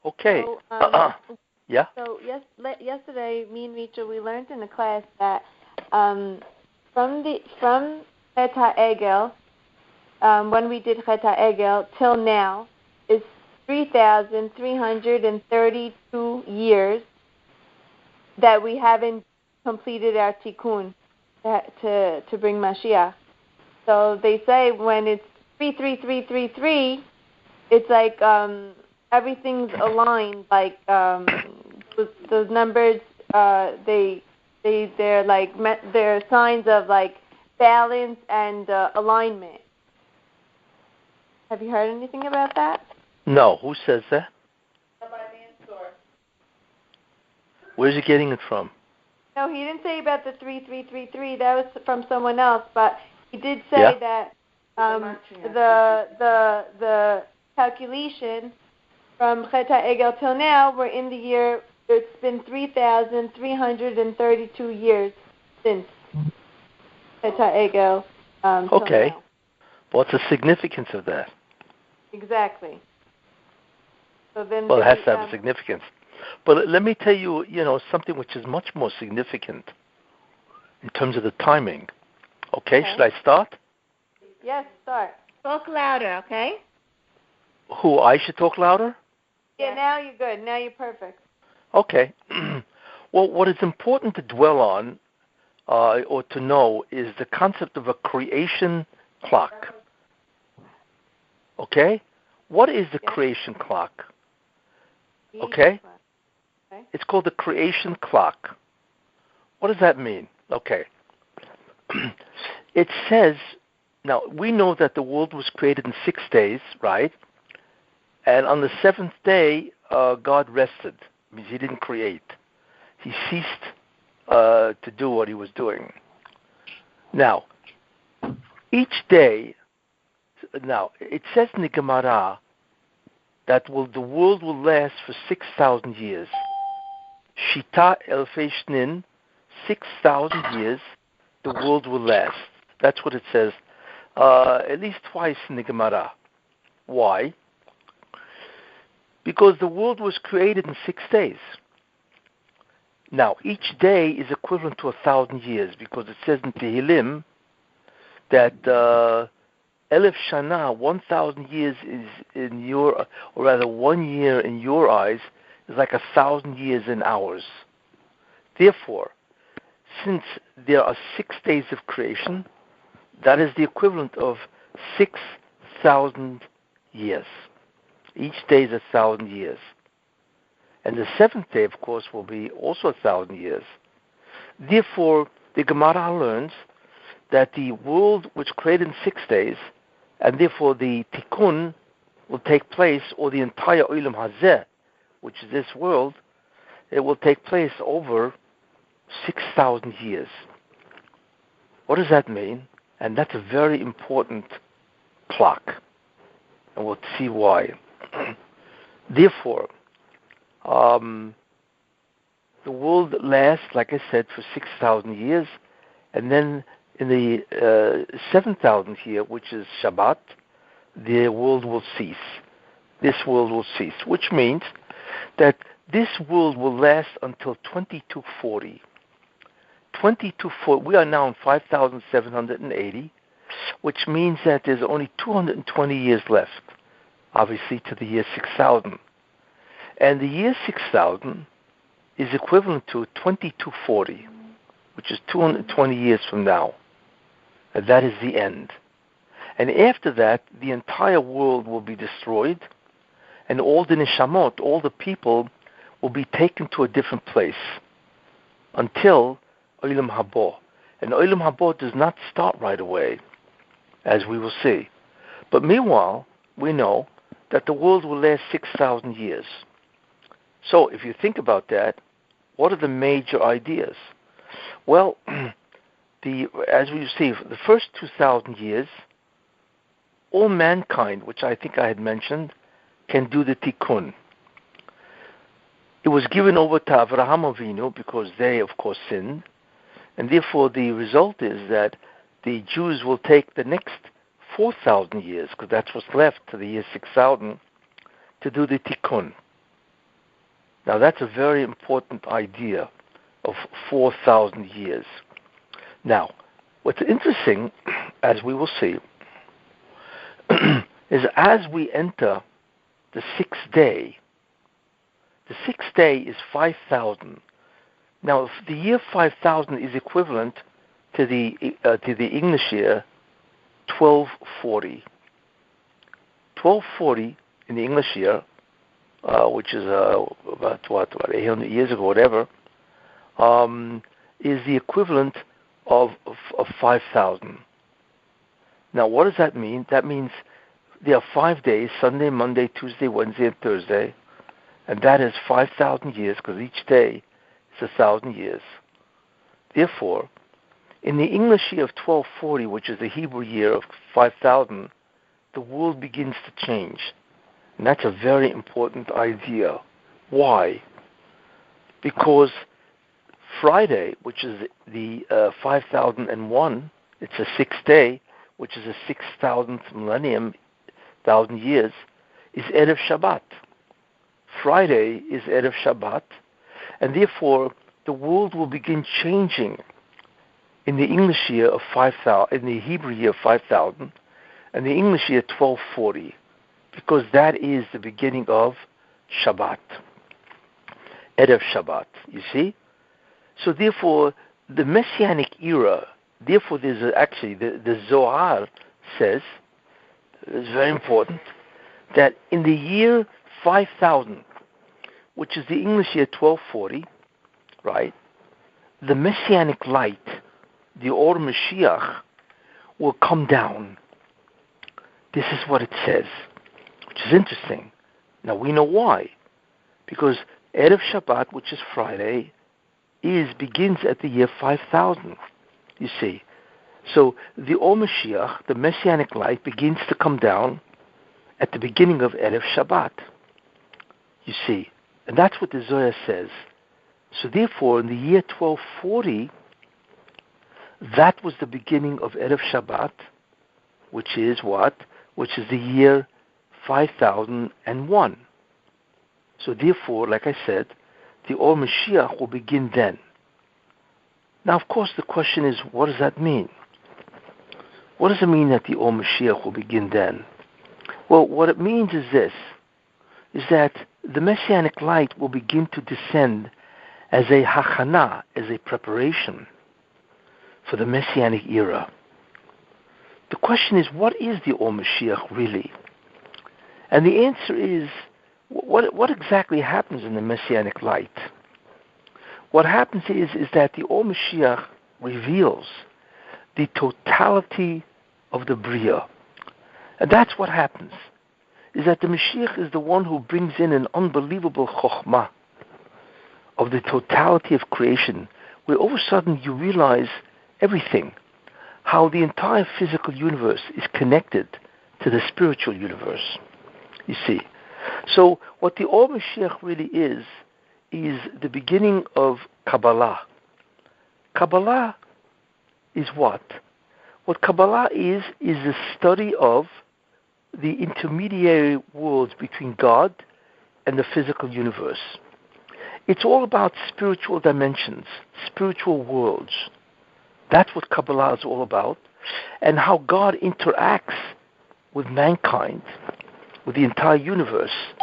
Okay. So, yeah? So yesterday, me and Rachel, we learned in the class that from Chet HaEgel, when we did Chet HaEgel till now, is 3,332 years that we haven't completed our tikkun to bring Mashiach. So they say when it's 33333, it's like everything's aligned. Like those numbers, they're like they're signs of like balance and alignment. Have you heard anything about that? No. Who says that? Where's he getting it from? No, he didn't say about the 3333. That was from someone else, but he did say that the calculation from Chet HaEgel till now, we're in the year. It's been 3,332 years since Chet HaEgel. Okay. Till now. What's the significance of that? Exactly. So then. Well, it has to have a significance. But let me tell you, something which is much more significant in terms of the timing. Okay. Should I start? Yes, start. Talk louder, okay? Who, I should talk louder? Yeah, now you're good. Now you're perfect. Okay. Well, what is important to dwell on or to know is the concept of a creation clock. Okay? What is the creation clock? Okay? It's called the creation clock. What does that mean? Okay. It says, now, we know that the world was created in 6 days, right? And on the 7th day, God rested. It means he didn't create. He ceased to do what he was doing. Now, each day, now, it says in the Gemara that the world will last for 6,000 years. Shita elfei shnin, 6,000 years, the world will last. That's what it says, at least twice in the Gemara. Why? Because the world was created in 6 days. Now, each day is equivalent to 1,000 years, because it says in Tehillim that Elef Shana, 1,000 years is in your, or rather 1 year in your eyes, is like 1,000 years in ours. Therefore, since there are 6 days of creation, that is the equivalent of 6,000 years. Each day is 1,000 years. And the 7th day, of course, will be also 1,000 years. Therefore, the Gemara learns that the world was created in 6 days, and therefore the tikkun will take place, or the entire Olam Hazeh, which is this world, it will take place over 6,000 years. What does that mean? And that's a very important clock. And we'll see why. Therefore, the world lasts, like I said, for 6,000 years, and then in the 7,000th year, which is Shabbat, the world will cease. This world will cease, which means that this world will last until 2240. 2240. We are now in 5,780, which means that there's only 220 years left, obviously, to the year 6,000. And the year 6,000 is equivalent to 2240, which is 220 years from now. And that is the end. And after that, the entire world will be destroyed, and all the neshamot, all the people, will be taken to a different place until Olam Haba. And Olam Haba does not start right away, as we will see. But meanwhile, we know that the world will last 6,000 years. So if you think about that, what are the major ideas? Well, as we see, the first 2,000 years, all mankind, which I think I had mentioned, can do the tikkun. It was given over to Avraham Avinu because they, of course, sinned, and therefore the result is that the Jews will take the next 4,000 years, because that's what's left to the year 6,000, to do the tikkun. Now that's a very important idea of 4,000 years. Now, what's interesting, as we will see, is as we enter the sixth day is 5,000. Now, if the year 5,000 is equivalent to the English year 1240. 1240 in the English year, which is about 800 years ago, whatever, is the equivalent of 5,000. Now, what does that mean? That means there are 5 days: Sunday, Monday, Tuesday, Wednesday, and Thursday, and that is 5,000 years, because each day is 1,000 years. Therefore, in the English year of 1240, which is the Hebrew year of 5,000, the world begins to change. And that's a very important idea. Why? Because Friday, which is the 5,001, it's a sixth day, which is the 6,000th millennium, 1,000 years, is Erev Shabbat. Friday is Erev Shabbat, and therefore the world will begin changing in the English year of 5,000, in the Hebrew year of 5,000, and the English year 1240, because that is the beginning of Shabbat, Erev Shabbat, you see? So therefore, the Messianic era, therefore there's actually, the Zohar says, it's very important, that in the year 5,000, which is the English year 1240, right, the Messianic light, the Or Mashiach, will come down. This is what it says, which is interesting. Now we know why. Because Erev Shabbat, which is Friday, begins at the year 5,000, you see. So the Or Mashiach, the Messianic light, begins to come down at the beginning of Erev Shabbat, you see. And that's what the Zohar says. So therefore, in the year 1240, that was the beginning of Erev Shabbat, which is what? Which is the year 5001. So therefore, like I said, the Or Mashiach will begin then. Now, of course, the question is, what does that mean? What does it mean that the Or Mashiach will begin then? Well, what it means is this, is that the Messianic light will begin to descend as a hachana, as a preparation for the Messianic era. The question is, what is the Or Mashiach really? And the answer is, what exactly happens in the Messianic light? What happens is that the Or Mashiach reveals the totality of the Bria. And that's what happens, is that the Mashiach is the one who brings in an unbelievable chokhmah of the totality of creation, where all of a sudden you realize everything, how the entire physical universe is connected to the spiritual universe, you see. So what the Or Mashiach really is the beginning of Kabbalah. Kabbalah is what? What Kabbalah is the study of the intermediary worlds between God and the physical universe. It's all about spiritual dimensions, spiritual worlds. That's what Kabbalah is all about, and how God interacts with mankind, with the entire universe.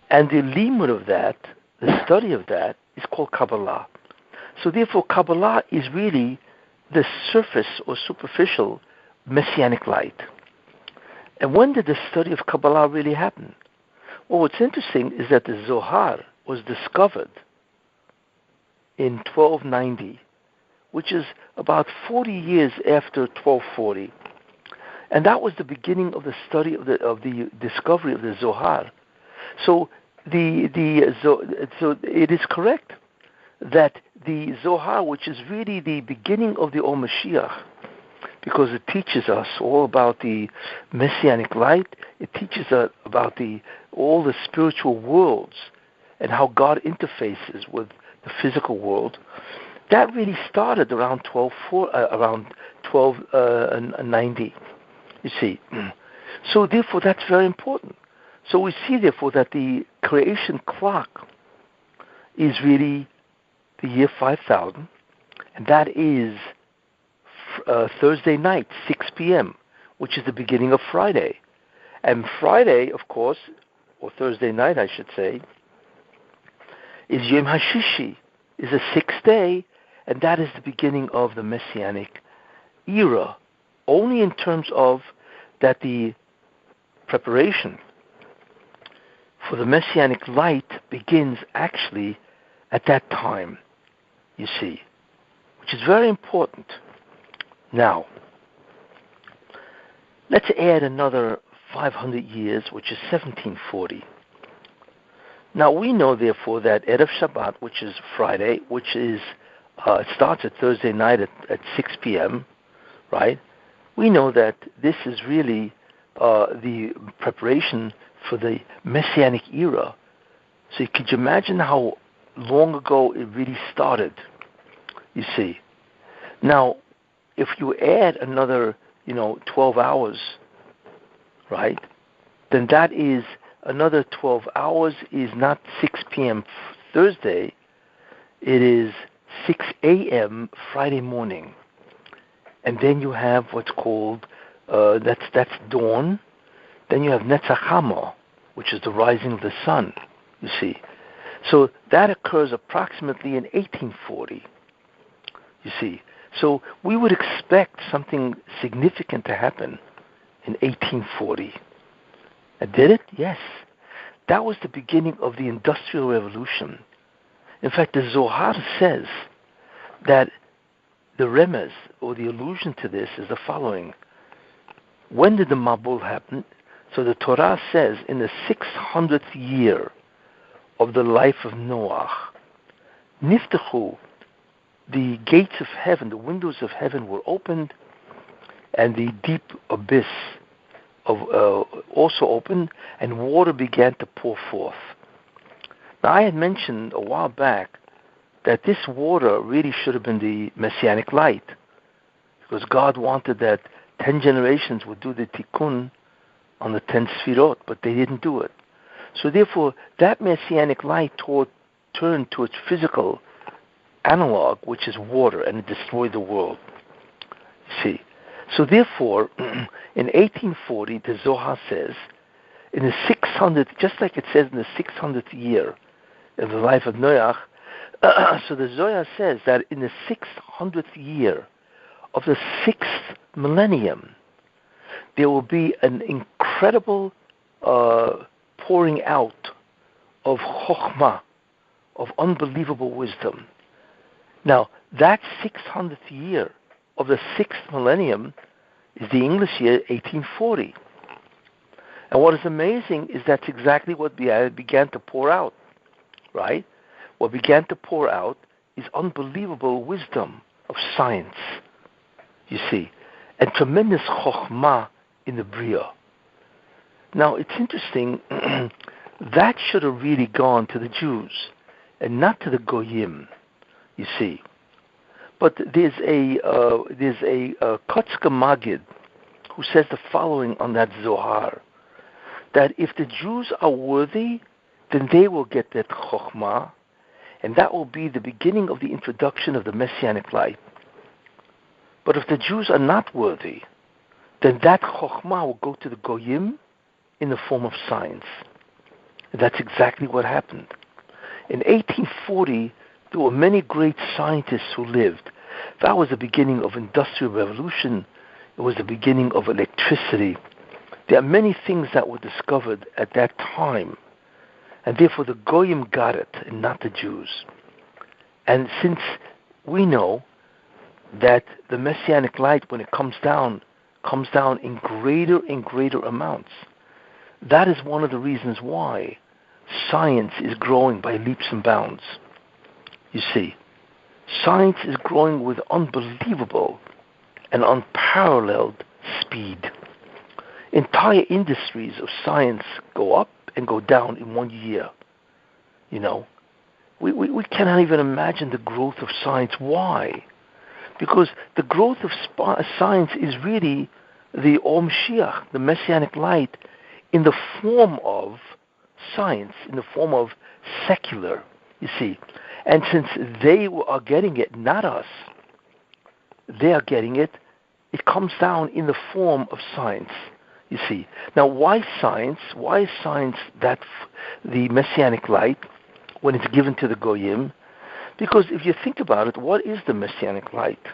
And the limud of that, the study of that, is called Kabbalah. So therefore, Kabbalah is really the surface or superficial Messianic light. And when did the study of Kabbalah really happen? Well, what's interesting is that the Zohar was discovered in 1290, which is about 40 years after 1240. And that was the beginning of the study of the discovery of the Zohar. So so it is correct that the Zohar, which is really the beginning of the Or Mashiach, because it teaches us all about the Messianic light, it teaches us about all the spiritual worlds and how God interfaces with the physical world. That really started around 1290, you see. So therefore, that's very important. So we see, therefore, that the creation clock is really the year 5000, and that is Thursday night, 6 p.m., which is the beginning of Friday. And Friday, of course, or Thursday night, I should say, is Yom HaShishi, is the sixth day, and that is the beginning of the Messianic era, only in terms of that the preparation for the Messianic light begins actually at that time, you see, which is very important. Now, let's add another 500 years, which is 1740. Now, we know, therefore, that Erev Shabbat, which is Friday, which is, it starts at Thursday night at 6 p.m., right? We know that this is really the preparation for the Messianic era. So could you imagine how long ago it really started, you see? Now, if you add another, 12 hours, right, then that is another 12 hours is not 6 p.m. Thursday, it is 6 a.m. Friday morning. And then you have what's called, that's dawn. Then you have Netzach Hama, which is the rising of the sun, you see. So that occurs approximately in 1840, you see. So we would expect something significant to happen in 1840. And did it? Yes. That was the beginning of the Industrial Revolution. In fact, the Zohar says that the remez, or the allusion to this, is the following. When did the Mabul happen? So the Torah says in the 600th year of the life of Noah, Niftachu, the gates of heaven, the windows of heaven were opened, and the deep abyss also opened, and water began to pour forth. Now, I had mentioned a while back that this water really should have been the Messianic light, because God wanted that 10 generations would do the tikkun on the 10 sfirot, but they didn't do it. So therefore, that Messianic light turned to its physical analog, which is water, and it destroyed the world. You see. So therefore, in 1840, the Zohar says, in the 600th, just like it says in the 600th year of the life of Noach, so the Zohar says that in the 600th year of the 6th millennium, there will be an incredible pouring out of chokhmah, of unbelievable wisdom. Now, that 600th year of the 6th millennium is the English year 1840. And what is amazing is that's exactly what began to pour out, right? What began to pour out is unbelievable wisdom of science, you see, and tremendous chokhmah in the Bria. Now, it's interesting, that should have really gone to the Jews and not to the Goyim, you see. But there's a Kotzka Magid who says the following on that Zohar, that if the Jews are worthy, then they will get that chokhmah, and that will be the beginning of the introduction of the Messianic light. But if the Jews are not worthy, then that chokhmah will go to the Goyim in the form of science. And that's exactly what happened. In 1840, there were many great scientists who lived. That was the beginning of Industrial Revolution. It was the beginning of electricity. There are many things that were discovered at that time. And therefore the Goyim got it, and not the Jews. And since we know that the Messianic light, when it comes down in greater and greater amounts, that is one of the reasons why science is growing by leaps and bounds. You see, science is growing with unbelievable and unparalleled speed. Entire industries of science go up and go down in 1 year. You know, we cannot even imagine the growth of science. Why? Because the growth of science is really the Om Mashiach, the Messianic light, in the form of science, in the form of secular, You see. And since they are getting it, not us, they are getting it, it comes down in the form of science. You see. Now, why science? Why is science the messianic light when it's given to the Goyim? Because if you think about it, what is the messianic light?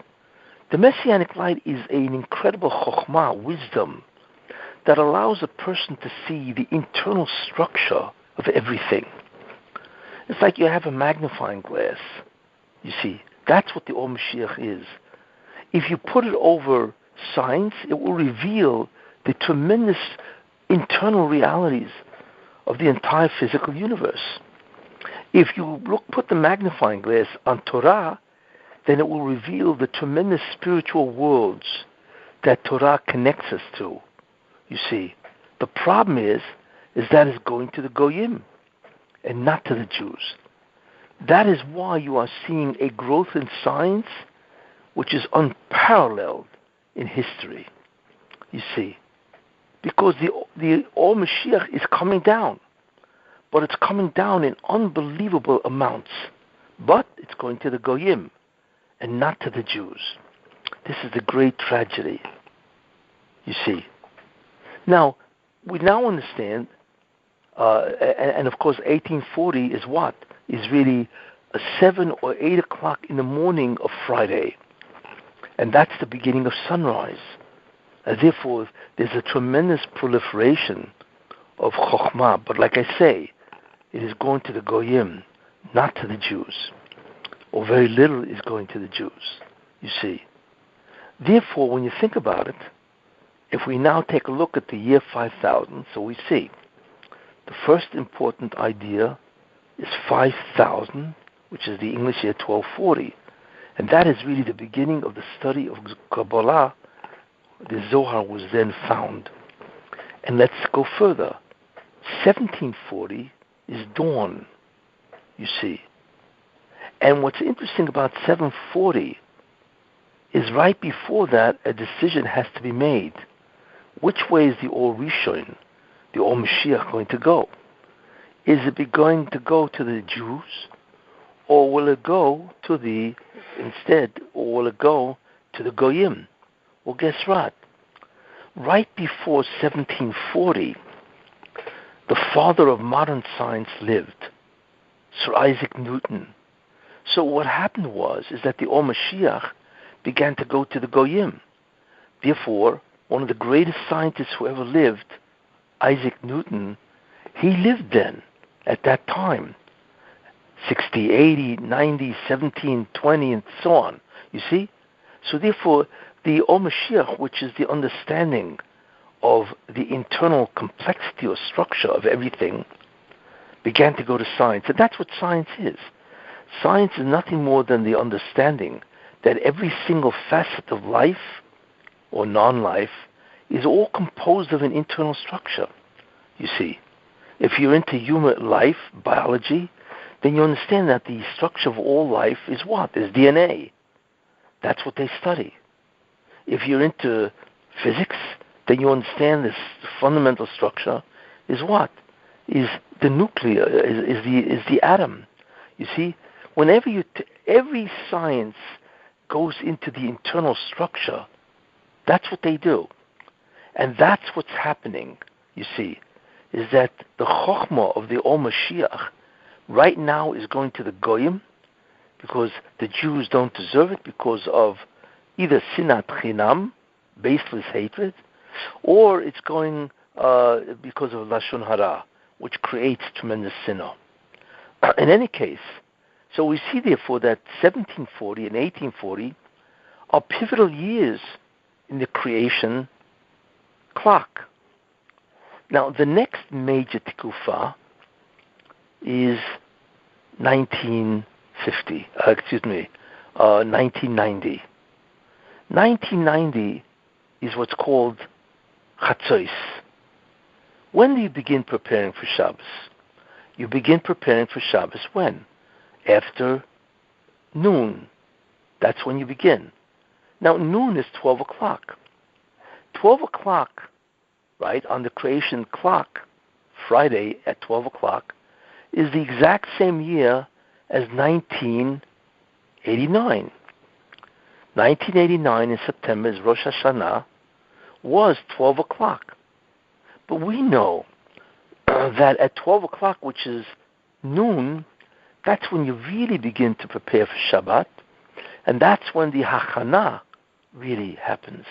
The messianic light is an incredible chokhmah, wisdom, that allows a person to see the internal structure of everything. It's like you have a magnifying glass. You see, that's what the Or Mashiach is. If you put it over science, it will reveal the tremendous internal realities of the entire physical universe. If you put the magnifying glass on Torah, then it will reveal the tremendous spiritual worlds that Torah connects us to. You see, the problem is that it's going to the Goyim and not to the Jews. That is why you are seeing a growth in science which is unparalleled in history. You see, because the Or Mashiach is coming down, but it's coming down in unbelievable amounts. But it's going to the Goyim and not to the Jews. This is the great tragedy. You see. Now, we now understand, and of course 1840 is what? Is really 7 or 8 o'clock in the morning of Friday. And that's the beginning of sunrise. And therefore, there's a tremendous proliferation of Chokhmah. But like I say, it is going to the Goyim, not to the Jews. Or very little is going to the Jews, you see. Therefore, when you think about it, if we now take a look at the year 5000, so we see the first important idea is 5000, which is the English year 1240. And that is really the beginning of the study of Kabbalah. The Zohar was then found. And let's go further. 1740 is dawn, you see. And what's interesting about 740 is right before that a decision has to be made. Which way is the Or Rishon, the Or Mashiach, going to go? Is it going to go to the Jews, or will it go to the Goyim? Well, guess what? Right before 1740, the father of modern science lived, Sir Isaac Newton. So what happened is that the Or Mashiach began to go to the Goyim. Therefore, one of the greatest scientists who ever lived, Isaac Newton, he lived then, at that time, 60, 80, 90, 17, 20, and so on. You see? So therefore, the Or Mashiach, which is the understanding of the internal complexity or structure of everything, began to go to science. And that's what science is. Science is nothing more than the understanding that every single facet of life or non-life is all composed of an internal structure. You see, if you're into human life, biology, then you understand that the structure of all life is what? Is DNA. That's what they study. If you're into physics, then you understand this fundamental structure is what? Is the nuclear, is the atom. You see, whenever every science goes into the internal structure, that's what they do. And that's what's happening, you see, is that the Chokhmah of the Or Mashiach right now is going to the Goyim because the Jews don't deserve it because of either Sinat Chinam, baseless hatred, or it's going because of Lashon Hara, which creates tremendous sinner. In any case, so we see therefore that 1740 and 1840 are pivotal years in the creation clock. Now, the next major tikufa is 1990. 1990 is what's called Chatzos. When do you begin preparing for Shabbos? You begin preparing for Shabbos when? After noon. That's when you begin. Now, noon is 12 o'clock. 12 o'clock, right, on the creation clock, Friday at 12 o'clock, is the exact same year as 1989. 1989 in September is Rosh Hashanah, was 12 o'clock. But we know that at 12 o'clock, which is noon, that's when you really begin to prepare for Shabbat, and that's when the Hachana really happens.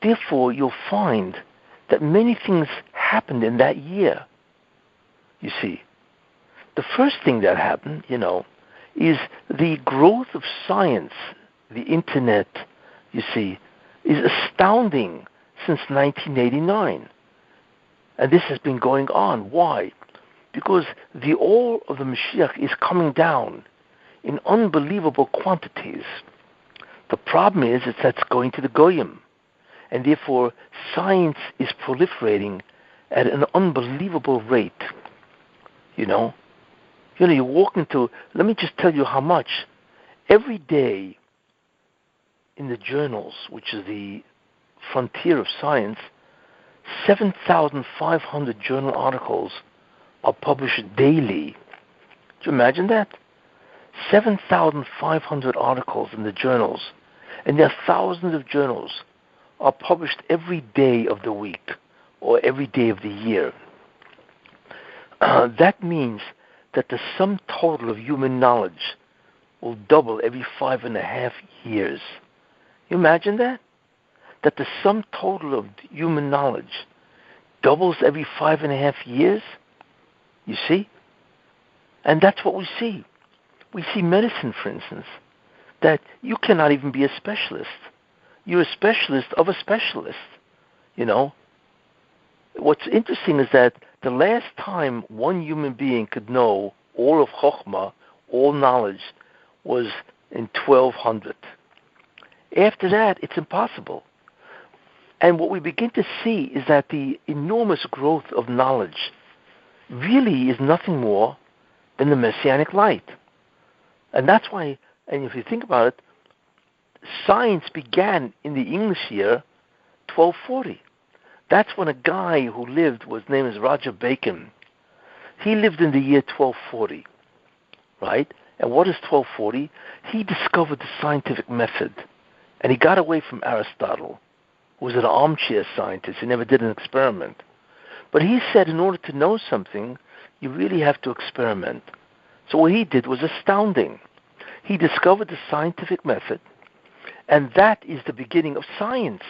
Therefore, you'll find that many things happened in that year. You see, the first thing that happened, is the growth of science. The internet, you see, is astounding since 1989. And this has been going on. Why? Because the oil of the Mashiach is coming down in unbelievable quantities. The problem is that's going to the Goyim. And therefore, science is proliferating at an unbelievable rate. You walk into, let me just tell you how much. Every day in the journals, which is the frontier of science, 7,500 journal articles are published daily. Do you imagine that? 7,500 articles in the journals, and there are thousands of journals are published every day of the week or every day of the year. That means that the sum total of human knowledge will double every 5.5 years. You imagine that? That the sum total of human knowledge doubles every 5.5 years? You see? And that's what we see. We see medicine, for instance, that you cannot even be a specialist. You're a specialist of a specialist. What's interesting is that the last time one human being could know all of Chokhmah, all knowledge, was in 1200. After that, it's impossible. And what we begin to see is that the enormous growth of knowledge really is nothing more than the Messianic light. And that's why, and if you think about it, science began in the English year 1240. That's when a guy who lived, his name is Roger Bacon. He lived in the year 1240, right? And what is 1240? He discovered the scientific method. And he got away from Aristotle, who was an armchair scientist. He never did an experiment. But he said in order to know something, you really have to experiment. So what he did was astounding. He discovered the scientific method, and that is the beginning of science.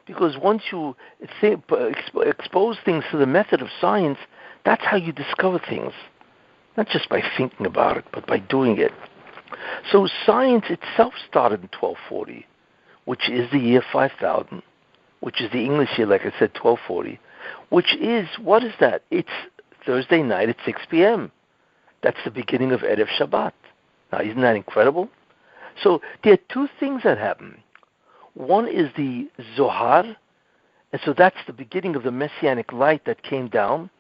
Because once you expose things to the method of science, that's how you discover things. Not just by thinking about it, but by doing it. So science itself started in 1240, which is the year 5000, which is the English year, like I said, 1240, which is, what is that? It's Thursday night at 6 p.m. That's the beginning of Erev Shabbat. Now, isn't that incredible? So there are two things that happen. One is the Zohar, and so that's the beginning of the Messianic light that came down,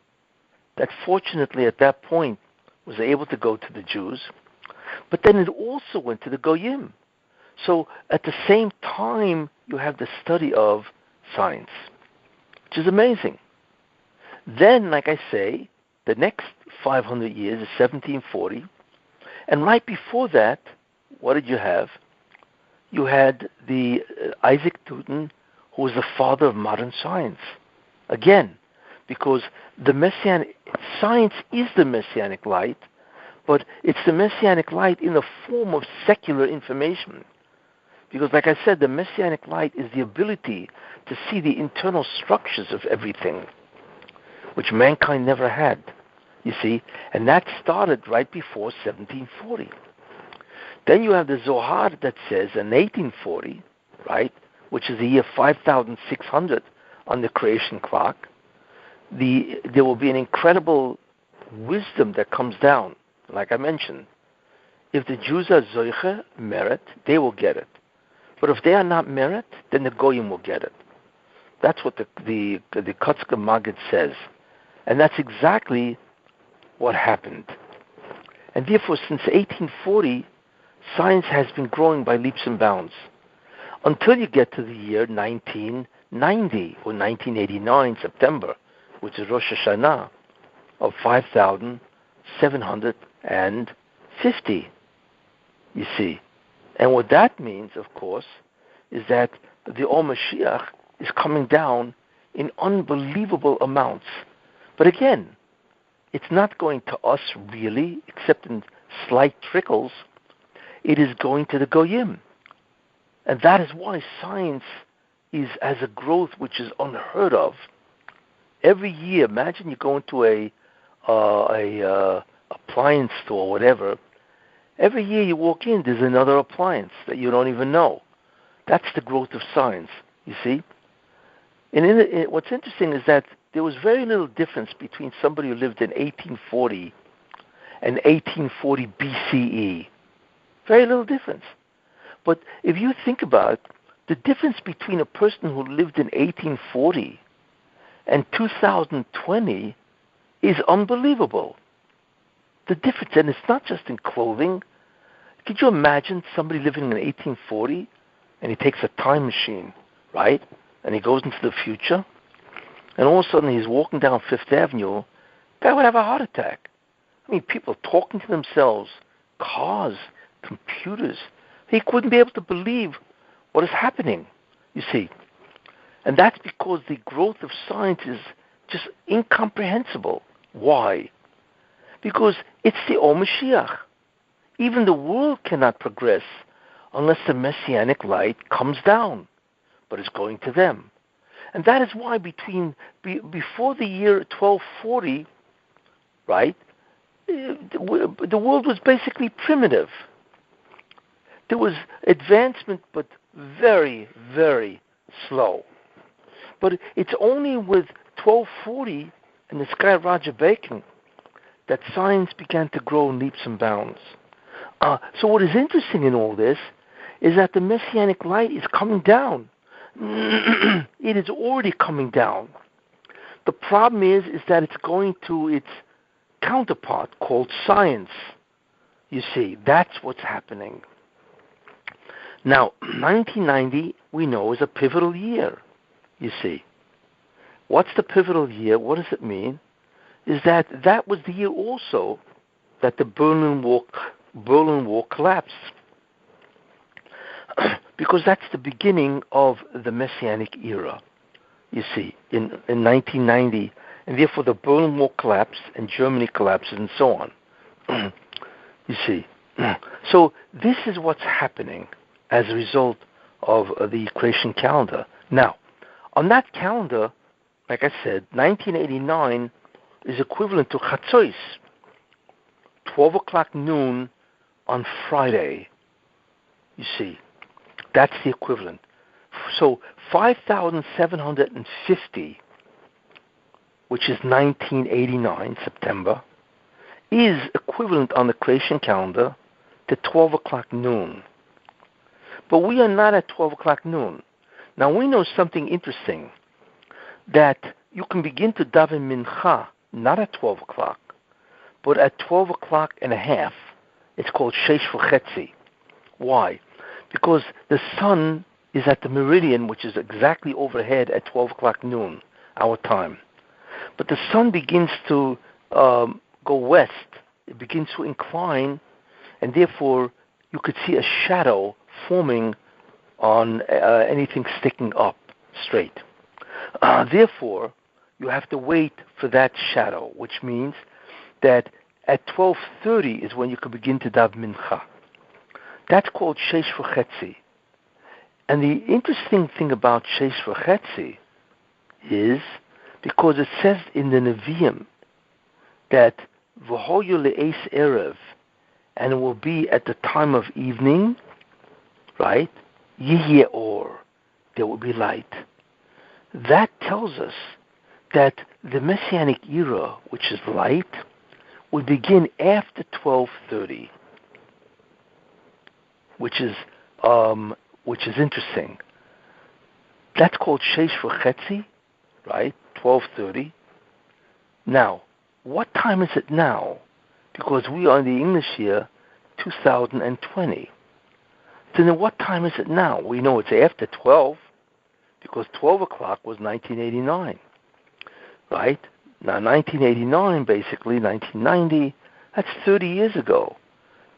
that fortunately at that point was able to go to the Jews, but then it also went to the Goyim. So at the same time, you have the study of science, which is amazing. Then, like I say, the next 500 years is 1740, and right before that, what did you have? You had the Isaac Newton, who was the father of modern science. Again, because the Messianic science is the Messianic light, but it's the Messianic light in the form of secular information. Because, like I said, the Messianic light is the ability to see the internal structures of everything, which mankind never had, you see. And that started right before 1740. Then you have the Zohar that says in 1840, right, which is the year 5600 on the creation clock, there will be an incredible wisdom that comes down, like I mentioned. If the Jews are Zoiche, merit, they will get it. But if they are not merit, then the Goyim will get it. That's what the Kotzker Maggid says. And that's exactly what happened. And therefore, since 1840, science has been growing by leaps and bounds until you get to the year 1990 or 1989, September, which is Rosh Hashanah of 5760. 50, you see. And what that means, of course, is that the Or Mashiach is coming down in unbelievable amounts. But again, it's not going to us really, except in slight trickles. It is going to the Goyim. And that is why science is as a growth which is unheard of. Every year, imagine you go into a appliance store or whatever. Every year you walk in, there's another appliance that you don't even know. That's the growth of science, you see. And what's interesting is that there was very little difference between somebody who lived in 1840 and 1840 BCE. Very little difference. But if you think about it, the difference between a person who lived in 1840 and 2020 is unbelievable. The difference, and it's not just in clothing. Could you imagine somebody living in 1840 and he takes a time machine, right? And he goes into the future, and all of a sudden he's walking down Fifth Avenue, guy would have a heart attack. I mean, people talking to themselves, cars, computers. He wouldn't be able to believe what is happening, you see. And that's because the growth of science is just incomprehensible. Why? Because it's the Or Mashiach. Even the world cannot progress unless the Messianic light comes down, but it's going to them. And that is why before the year 1240, right, the world was basically primitive. There was advancement, but very, very slow. But it's only with 1240 and the Sky Roger Bacon that science began to grow in leaps and bounds. So what is interesting in all this is that the Messianic light is coming down. It is already coming down. The problem is that it's going to its counterpart called science. You see, that's what's happening. Now, 1990, we know, is a pivotal year, you see. What's the pivotal year? What does it mean? Is that was the year also that the Berlin Wall collapsed. Because that's the beginning of the Messianic era, you see, in 1990. And therefore the Berlin Wall collapsed and Germany collapses and so on. You see. So this is what's happening as a result of the creation calendar. Now, on that calendar, like I said, 1989 is equivalent to Chatzos, 12 o'clock noon on Friday. You see, that's the equivalent. So 5,750, which is 1989, September, is equivalent on the creation calendar to 12 o'clock noon. But we are not at 12 o'clock noon. Now we know something interesting, that you can begin to daven mincha not at 12 o'clock, but at 12 o'clock and a half. It's called Sheish v'chetzi. Why? Because the sun is at the meridian, which is exactly overhead at 12 o'clock noon, our time. But the sun begins to go west. It begins to incline, and therefore you could see a shadow forming on anything sticking up straight. Therefore, you have to wait for that shadow, which means that at 12:30 is when you can begin to daven mincha. That's called Sheish v'chetzi. And the interesting thing about Sheish v'chetzi is because it says in the Nevi'im that v'hoyu le'es erev, and it will be at the time of evening, right? Yihye or, there will be light. That tells us that the Messianic era, which is light, will begin after 12:30, which is interesting. That's called Sheish v'chetzi, right? 12:30. Now, what time is it now? Because we are in the English year 2020. Then what time is it now? We know it's after 12, because 12 o'clock was 1989, right? Now 1989, basically 1990, that's 30 years ago.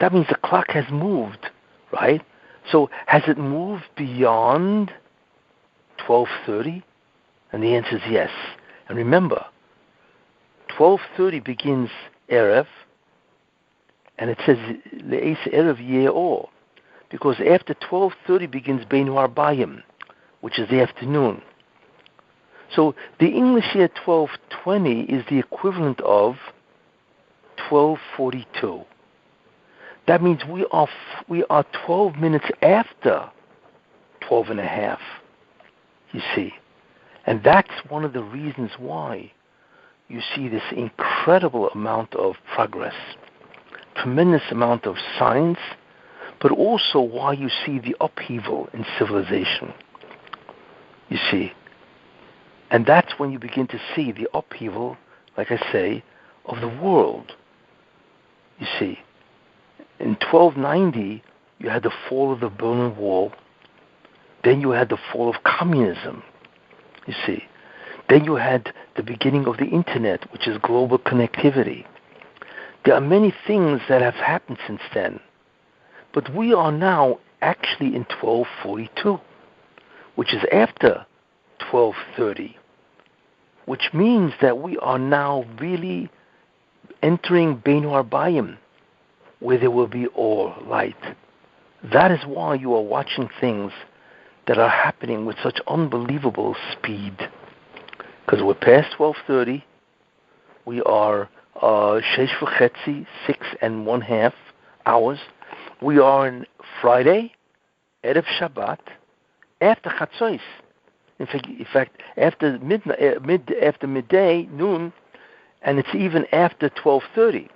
that means the clock has moved, right? So has it moved beyond 12:30? And the answer is yes. And remember, 12:30 begins Erev, and it says Le'es Erev Ye'or, because after 12:30 begins Beinu Arbayim, which is the afternoon. So the English year 1220 is the equivalent of 1242. That means we are 12 minutes after 12 and a half, you see. And that's one of the reasons why you see this incredible amount of progress, tremendous amount of science, but also why you see the upheaval in civilization, you see. And that's when you begin to see the upheaval, like I say, of the world, you see. In 1290, you had the fall of the Berlin Wall. Then you had the fall of communism, you see. Then you had the beginning of the Internet, which is global connectivity. There are many things that have happened since then. But we are now actually in 1242, which is after 1230, which means that we are now really entering Beinu Arbayim, where there will be all light. That is why you are watching things that are happening with such unbelievable speed. Because we're past 12:30, we are 6.5 hours. We are on Friday, Erev Shabbat, after Chatzos. In fact, after midday, noon, and it's even after 12:30.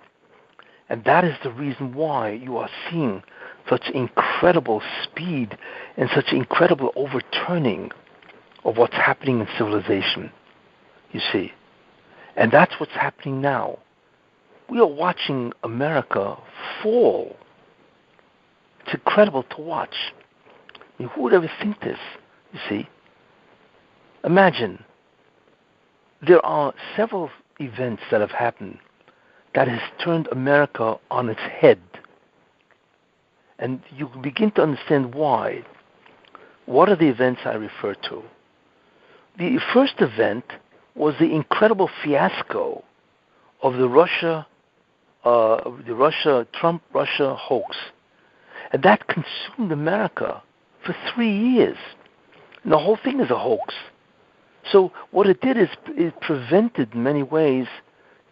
And that is the reason why you are seeing such incredible speed and such incredible overturning of what's happening in civilization, you see. And that's what's happening now. We are watching America fall. It's incredible to watch. I mean, who would ever think this, you see? Imagine, there are several events that have happened that has turned America on its head. And you begin to understand why. What are the events I refer to? The first event was the incredible fiasco of the Trump-Russia hoax. And that consumed America for 3 years. And the whole thing is a hoax. So what it did is it prevented in many ways,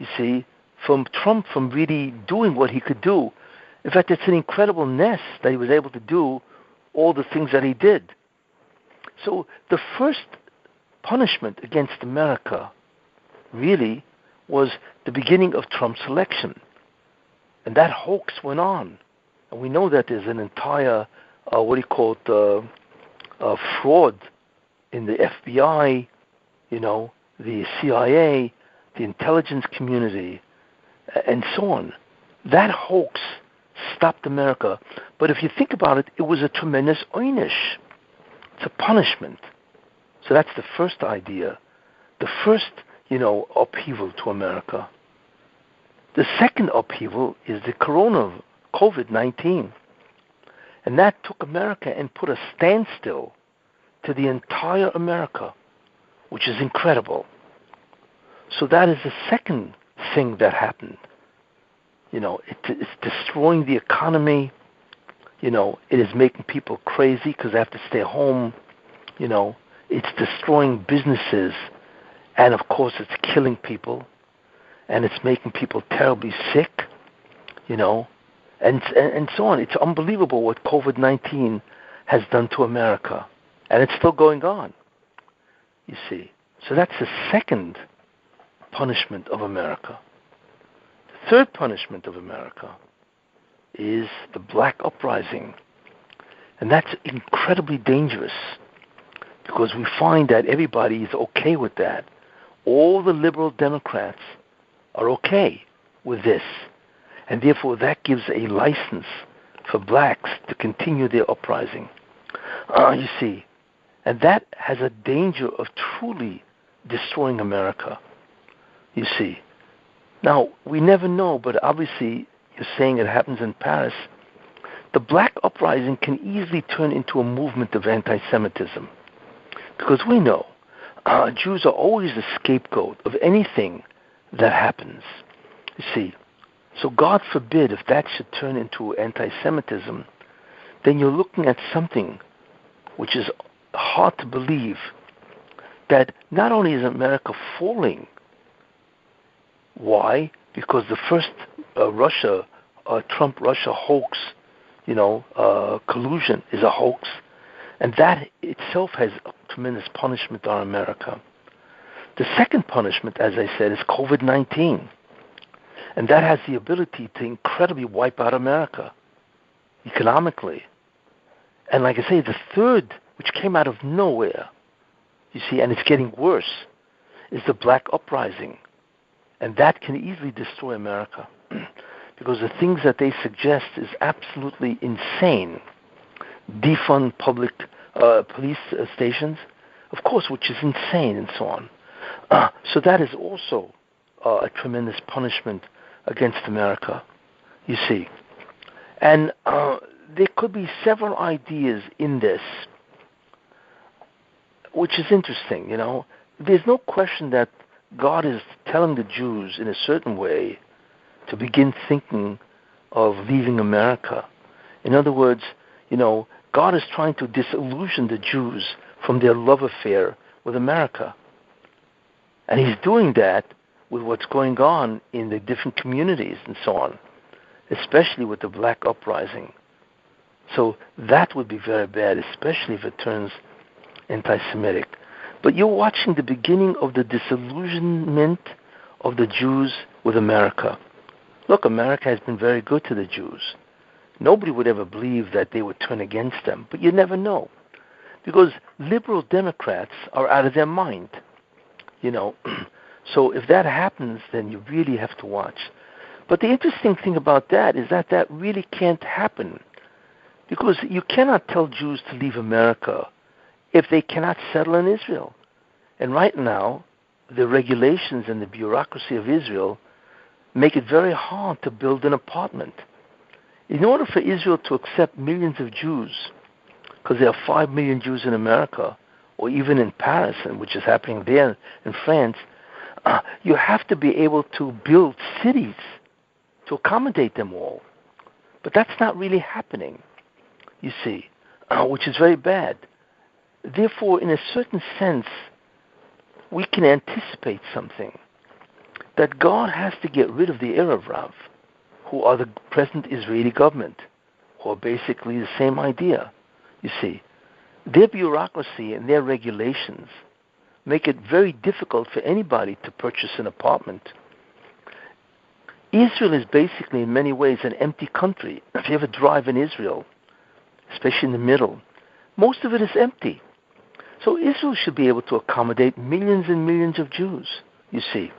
you see, from Trump from really doing what he could do. In fact, it's an incredible nest that he was able to do all the things that he did. So the first punishment against America really was the beginning of Trump's election. And that hoax went on. And we know that there's an entire, fraud in the FBI, the CIA, the intelligence community, and so on. That hoax stopped America. But if you think about it, it was a tremendous oynish. It's a punishment. So that's the first idea. The first, upheaval to America. The second upheaval is the COVID-19. And that took America and put a standstill to the entire America, which is incredible. So that is the second thing that happened. It's destroying the economy. It is making people crazy because they have to stay home. It's destroying businesses. And, of course, it's killing people. And it's making people terribly sick, and so on. It's unbelievable what COVID-19 has done to America. And it's still going on, you see. So that's the second punishment of America. The third punishment of America is the Black Uprising. And that's incredibly dangerous because we find that everybody is okay with that. All the liberal Democrats are okay with this. And therefore that gives a license for blacks to continue their uprising. You see. And that has a danger of truly destroying America. You see. Now, we never know, but obviously, to saying it happens in Paris, the black uprising can easily turn into a movement of anti-Semitism. Because we know Jews are always the scapegoat of anything that happens. You see, so God forbid if that should turn into anti-Semitism, then you're looking at something which is hard to believe, that not only is America falling. Why? Because the first Trump-Russia hoax, collusion is a hoax, and that itself has a tremendous punishment on America. The second punishment, as I said, is COVID-19, and that has the ability to incredibly wipe out America economically. And like I say, the third, which came out of nowhere, you see, and it's getting worse, is the black uprising. And that can easily destroy America because the things that they suggest is absolutely insane. Defund public police stations, of course, which is insane, and so on. So that is also a tremendous punishment against America, you see. And there could be several ideas in this, which is interesting, There's no question that God is telling the Jews in a certain way to begin thinking of leaving America. In other words, God is trying to disillusion the Jews from their love affair with America. And he's doing that with what's going on in the different communities and so on, especially with the black uprising. So that would be very bad, especially if it turns anti-Semitic. But you're watching the beginning of the disillusionment of the Jews with America. Look, America has been very good to the Jews. Nobody would ever believe that they would turn against them, but you never know. Because liberal Democrats are out of their mind, So if that happens, then you really have to watch. But the interesting thing about that is that really can't happen. Because you cannot tell Jews to leave America if they cannot settle in Israel. And right now, the regulations and the bureaucracy of Israel make it very hard to build an apartment. In order for Israel to accept millions of Jews, because there are 5 million Jews in America, or even in Paris, which is happening there in France, you have to be able to build cities to accommodate them all. But that's not really happening, you see, which is very bad. Therefore, in a certain sense, we can anticipate something, that God has to get rid of the Erev Rav, who are the present Israeli government, who are basically the same idea, you see. Their bureaucracy and their regulations make it very difficult for anybody to purchase an apartment. Israel is basically, in many ways, an empty country. If you ever drive in Israel, especially in the middle, most of it is empty. So Israel should be able to accommodate millions and millions of Jews, you see.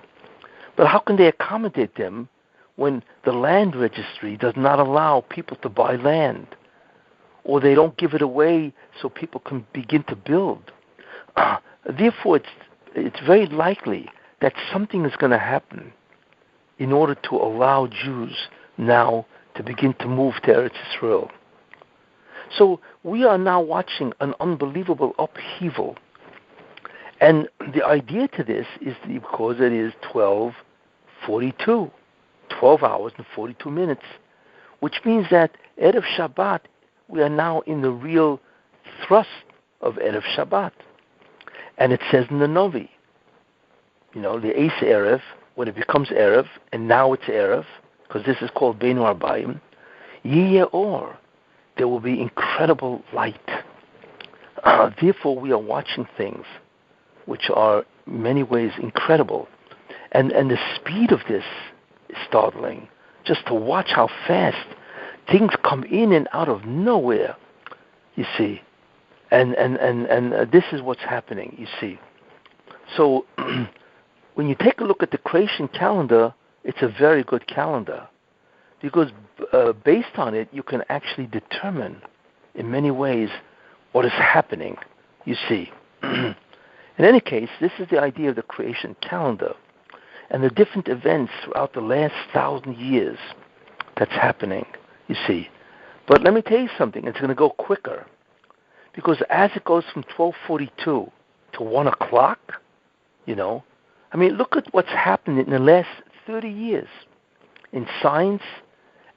But how can they accommodate them when the land registry does not allow people to buy land, or they don't give it away so people can begin to build? Therefore, it's very likely that something is going to happen in order to allow Jews now to begin to move to Eretz Israel. So we are now watching an unbelievable upheaval. And the idea to this is because it is 12:42, 12 hours and 42 minutes, which means that Erev Shabbat, we are now in the real thrust of Erev Shabbat. And it says in the Novi, the Eis Erev, when it becomes Erev, and now it's Erev, because this is called Beinu Arbayim, Yiyeh Or, there will be incredible light. Therefore, we are watching things which are in many ways incredible. And the speed of this is startling. Just to watch how fast things come in and out of nowhere, you see. And this is what's happening, you see. So when you take a look at the creation calendar, it's a very good calendar. Because based on it, you can actually determine, in many ways, what is happening, you see. In any case, this is the idea of the creation calendar. And the different events throughout the last 1,000 years that's happening, you see. But let me tell you something. It's going to go quicker. Because as it goes from 12:42 to 1 o'clock, I mean, look at what's happened in the last 30 years in science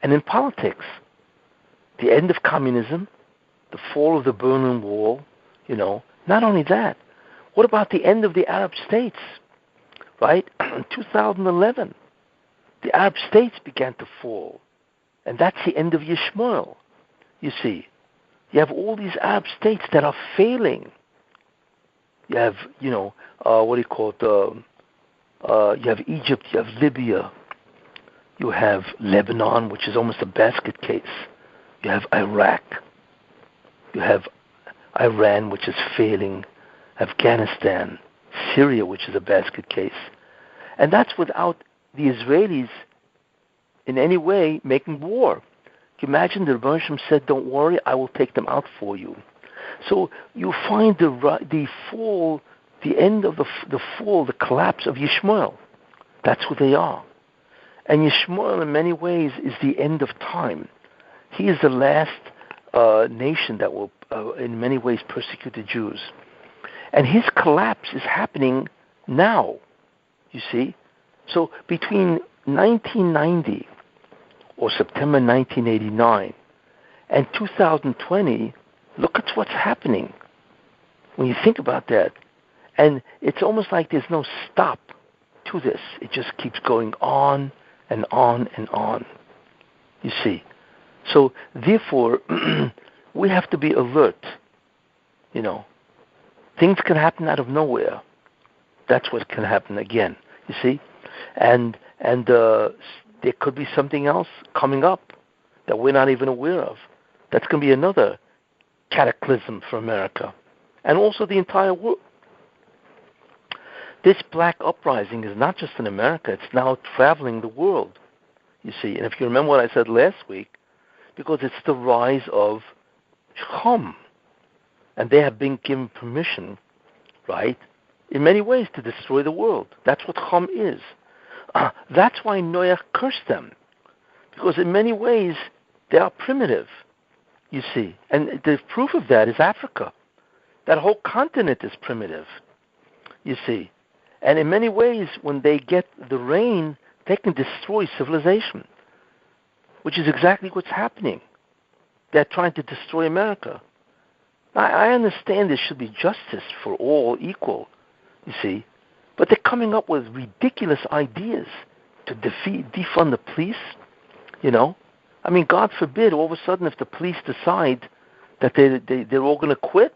and in politics. The end of communism, the fall of the Berlin Wall, Not only that, what about the end of the Arab states, right? In 2011, the Arab states began to fall. And that's the end of Yishmael, you see. You have all these Arab states that are failing. You have, you have Egypt, you have Libya, you have Lebanon, which is almost a basket case. You have Iraq, you have Iran, which is failing, Afghanistan, Syria, which is a basket case. And that's without the Israelis in any way making war. Can you imagine the Rabbi said, don't worry, I will take them out for you. So you find the fall, the end of the fall, the collapse of Yishmael. That's who they are. And Yishmael in many ways is the end of time. He is the last nation that will in many ways persecute the Jews. And his collapse is happening now, you see. So between 1990 or September 1989 and 2020, look at what's happening when you think about that. And it's almost like there's no stop to this. It just keeps going on and on and on, you see. So therefore, we have to be alert, Things can happen out of nowhere. That's what can happen again, you see. And there could be something else coming up that we're not even aware of. That's going to be another cataclysm for America and also the entire world. This black uprising is not just in America, it's now traveling the world, you see. And if you remember what I said last week, because it's the rise of Chum, and they have been given permission, right, in many ways to destroy the world. That's what Chum is. That's why Noach cursed them, because in many ways they are primitive, you see. And the proof of that is Africa. That whole continent is primitive, you see. And in many ways, when they get the rain, they can destroy civilization, which is exactly what's happening. They're trying to destroy America. I understand there should be justice for all equal, you see, but they're coming up with ridiculous ideas to defund the police, I mean, God forbid, all of a sudden, if the police decide that they're all going to quit,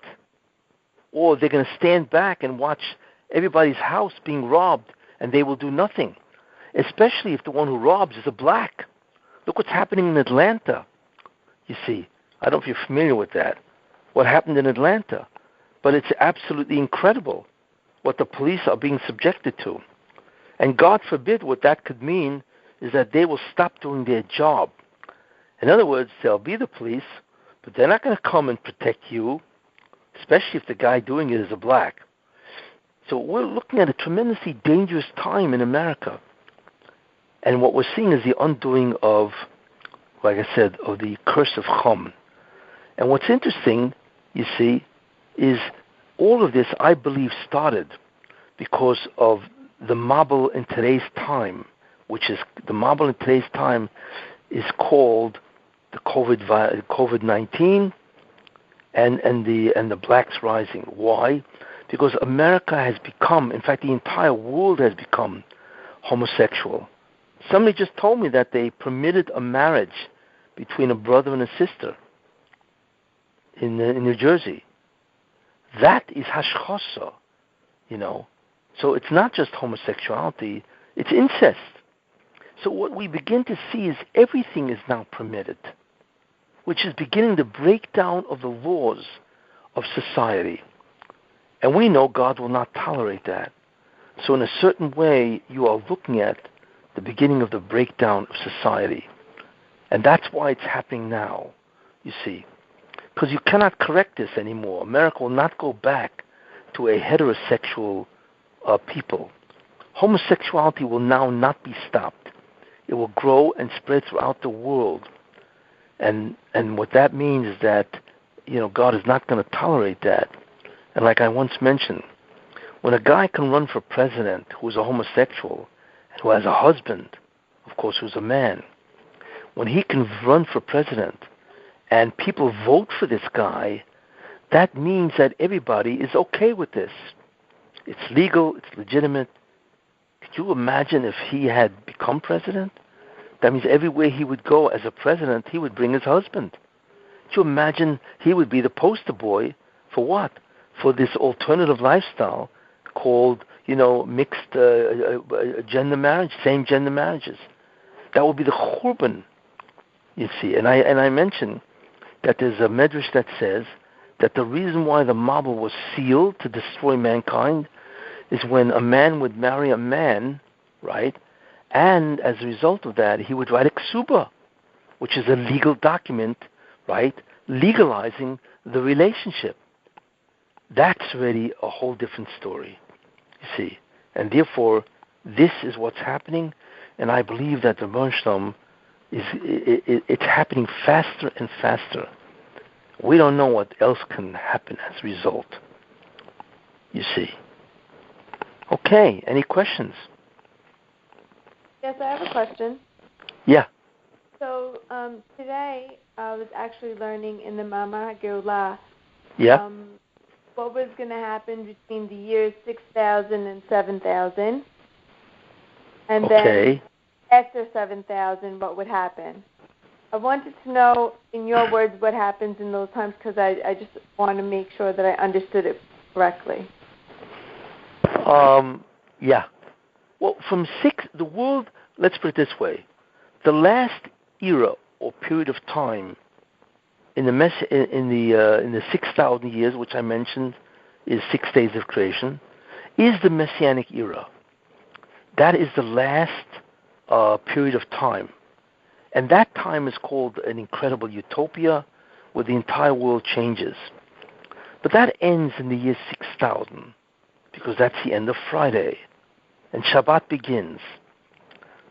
or they're going to stand back and watch everybody's house being robbed, and they will do nothing, especially if the one who robs is a black. Look what's happening in Atlanta, you see. I don't know if you're familiar with that, what happened in Atlanta. But it's absolutely incredible what the police are being subjected to. And God forbid what that could mean is that they will stop doing their job. In other words, they'll be the police, but they're not going to come and protect you, especially if the guy doing it is a black. So we're looking at a tremendously dangerous time in America. And what we're seeing is the undoing of, like I said, of the curse of Chum. And what's interesting, you see, is all of this, I believe, started because of the Mabul in today's time, which is, the Mabul in today's time is called the COVID-19 and the blacks rising. Why? Because America has become, in fact, the entire world has become homosexual. Somebody just told me that they permitted a marriage between a brother and a sister in New Jersey. That is Hashkafa, So it's not just homosexuality, it's incest. So what we begin to see is everything is now permitted, which is beginning the breakdown of the laws of society. And we know God will not tolerate that. So in a certain way, you are looking at the beginning of the breakdown of society. And that's why it's happening now, you see. Because you cannot correct this anymore. America will not go back to a heterosexual people. Homosexuality will now not be stopped. it will grow and spread throughout the world. And what that means is that, God is not going to tolerate that. And like I once mentioned, when a guy can run for president who's a homosexual and who has a husband, of course, who's a man, when he can run for president and people vote for this guy, that means that everybody is okay with this. It's legal, it's legitimate. Could you imagine if he had become president? That means everywhere he would go as a president, he would bring his husband. Could you imagine he would be the poster boy for what? For this alternative lifestyle called, mixed gender marriage, same gender marriages. That would be the churban, you see. And I mentioned that there's a medrash that says that the reason why the Mabul was sealed to destroy mankind is when a man would marry a man, right? And as a result of that, he would write a ksuba, which is a legal document, right? Legalizing the relationship. That's really a whole different story, you see. And therefore, this is what's happening, and I believe that the Rebbe it's happening faster and faster. We don't know what else can happen as a result, you see. Okay, any questions? Yes, I have a question. Yeah. So today I was actually learning in the Mama Geulah what was going to happen between the years 6,000 and 7,000. And then after 7,000, what would happen? I wanted to know, in your words, what happens in those times, because I just want to make sure that I understood it correctly. Yeah. Well, the world, let's put it this way. The last era or period of time in the 6,000 years, which I mentioned is 6 days of creation, is the Messianic era. That is the last period of time. And that time is called an incredible utopia where the entire world changes. But that ends in the year 6,000 because that's the end of Friday. And Shabbat begins.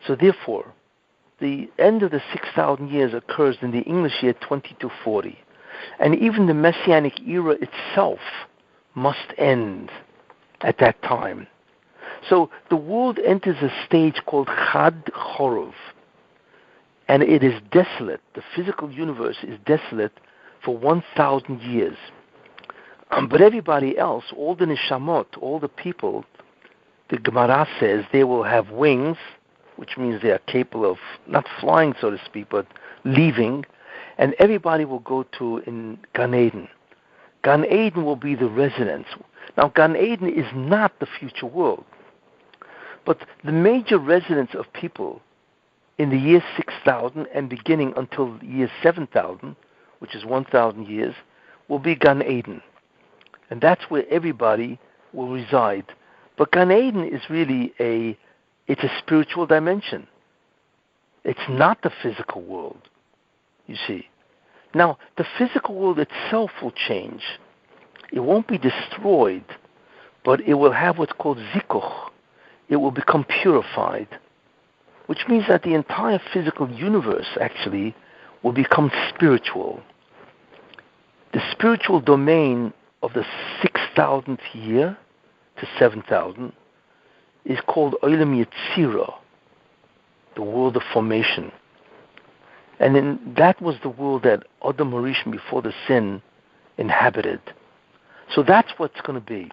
So therefore, the end of the 6,000 years occurs in the English year 2240. And even the Messianic era itself must end at that time. So the world enters a stage called Chad Chorov. And it is desolate. The physical universe is desolate for 1,000 years. But everybody else, all the neshamot, all the people, the Gemara says they will have wings, which means they are capable of not flying, so to speak, but leaving, and everybody will go to in Gan Eden. Gan Eden will be the residence. Now, Gan Eden is not the future world, but the major residence of people in the year 6,000 and beginning until the year 7,000, which is 1,000 years, will be Gan Eden. And that's where everybody will reside. But Gan Eden is really it's a spiritual dimension. It's not the physical world, you see. Now, the physical world itself will change. It won't be destroyed, but it will have what's called zikuch. It will become purified, which means that the entire physical universe actually will become spiritual. The spiritual domain of the 6,000th year to 7,000 is called Olam Yetzirah, the world of formation. And then that was the world that Adam Harishon, before the sin, inhabited. So that's what's going to be.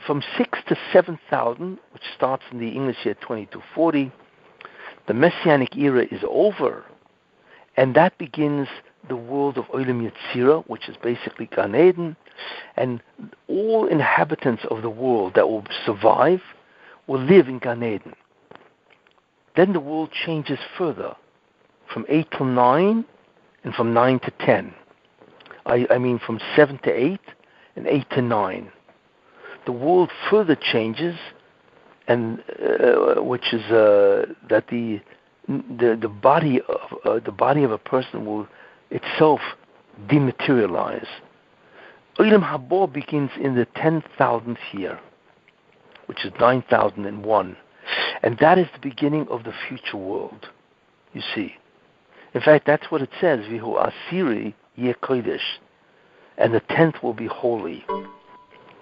From 6 to 7,000, which starts in the English year 2240, the Messianic era is over, and that begins the world of Olam Yetzirah, which is basically Gan Eden, and all inhabitants of the world that will survive will live in Gan Eden. Then the world changes further, from 8 till 9, and from 9 to 10. I mean from 7 to 8, and 8 to 9. The world further changes, and which is that the body of a person will itself dematerialize. Olam Haba begins in the 10,000th year, which is 9,001, And that is the beginning of the future world, you see. In fact, that's what it says, Vihu Asiri Yeh Kodesh. And the 10th will be holy,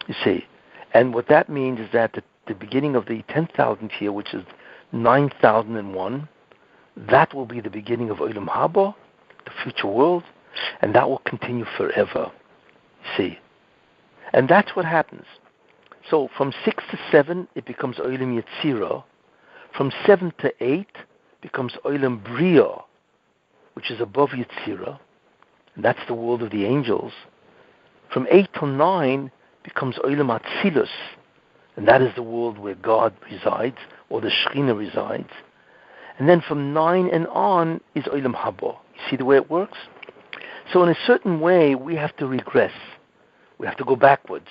you see. And what that means is that the beginning of the 10,000th year, which is 9,001, that will be the beginning of Olam Haba, the future world, and that will continue forever, you see. And that's what happens. So from 6 to 7, it becomes Olam Yetzirah. From 7 to 8, becomes Olam Bria, which is above Yetzirah, and that's the world of the angels. From 8 to 9 becomes Olam Atzilus, and that is the world where God resides, or the Shekhinah resides. And then from 9 and on is Olam Haba. You see the way it works? So in a certain way, we have to regress. We have to go backwards.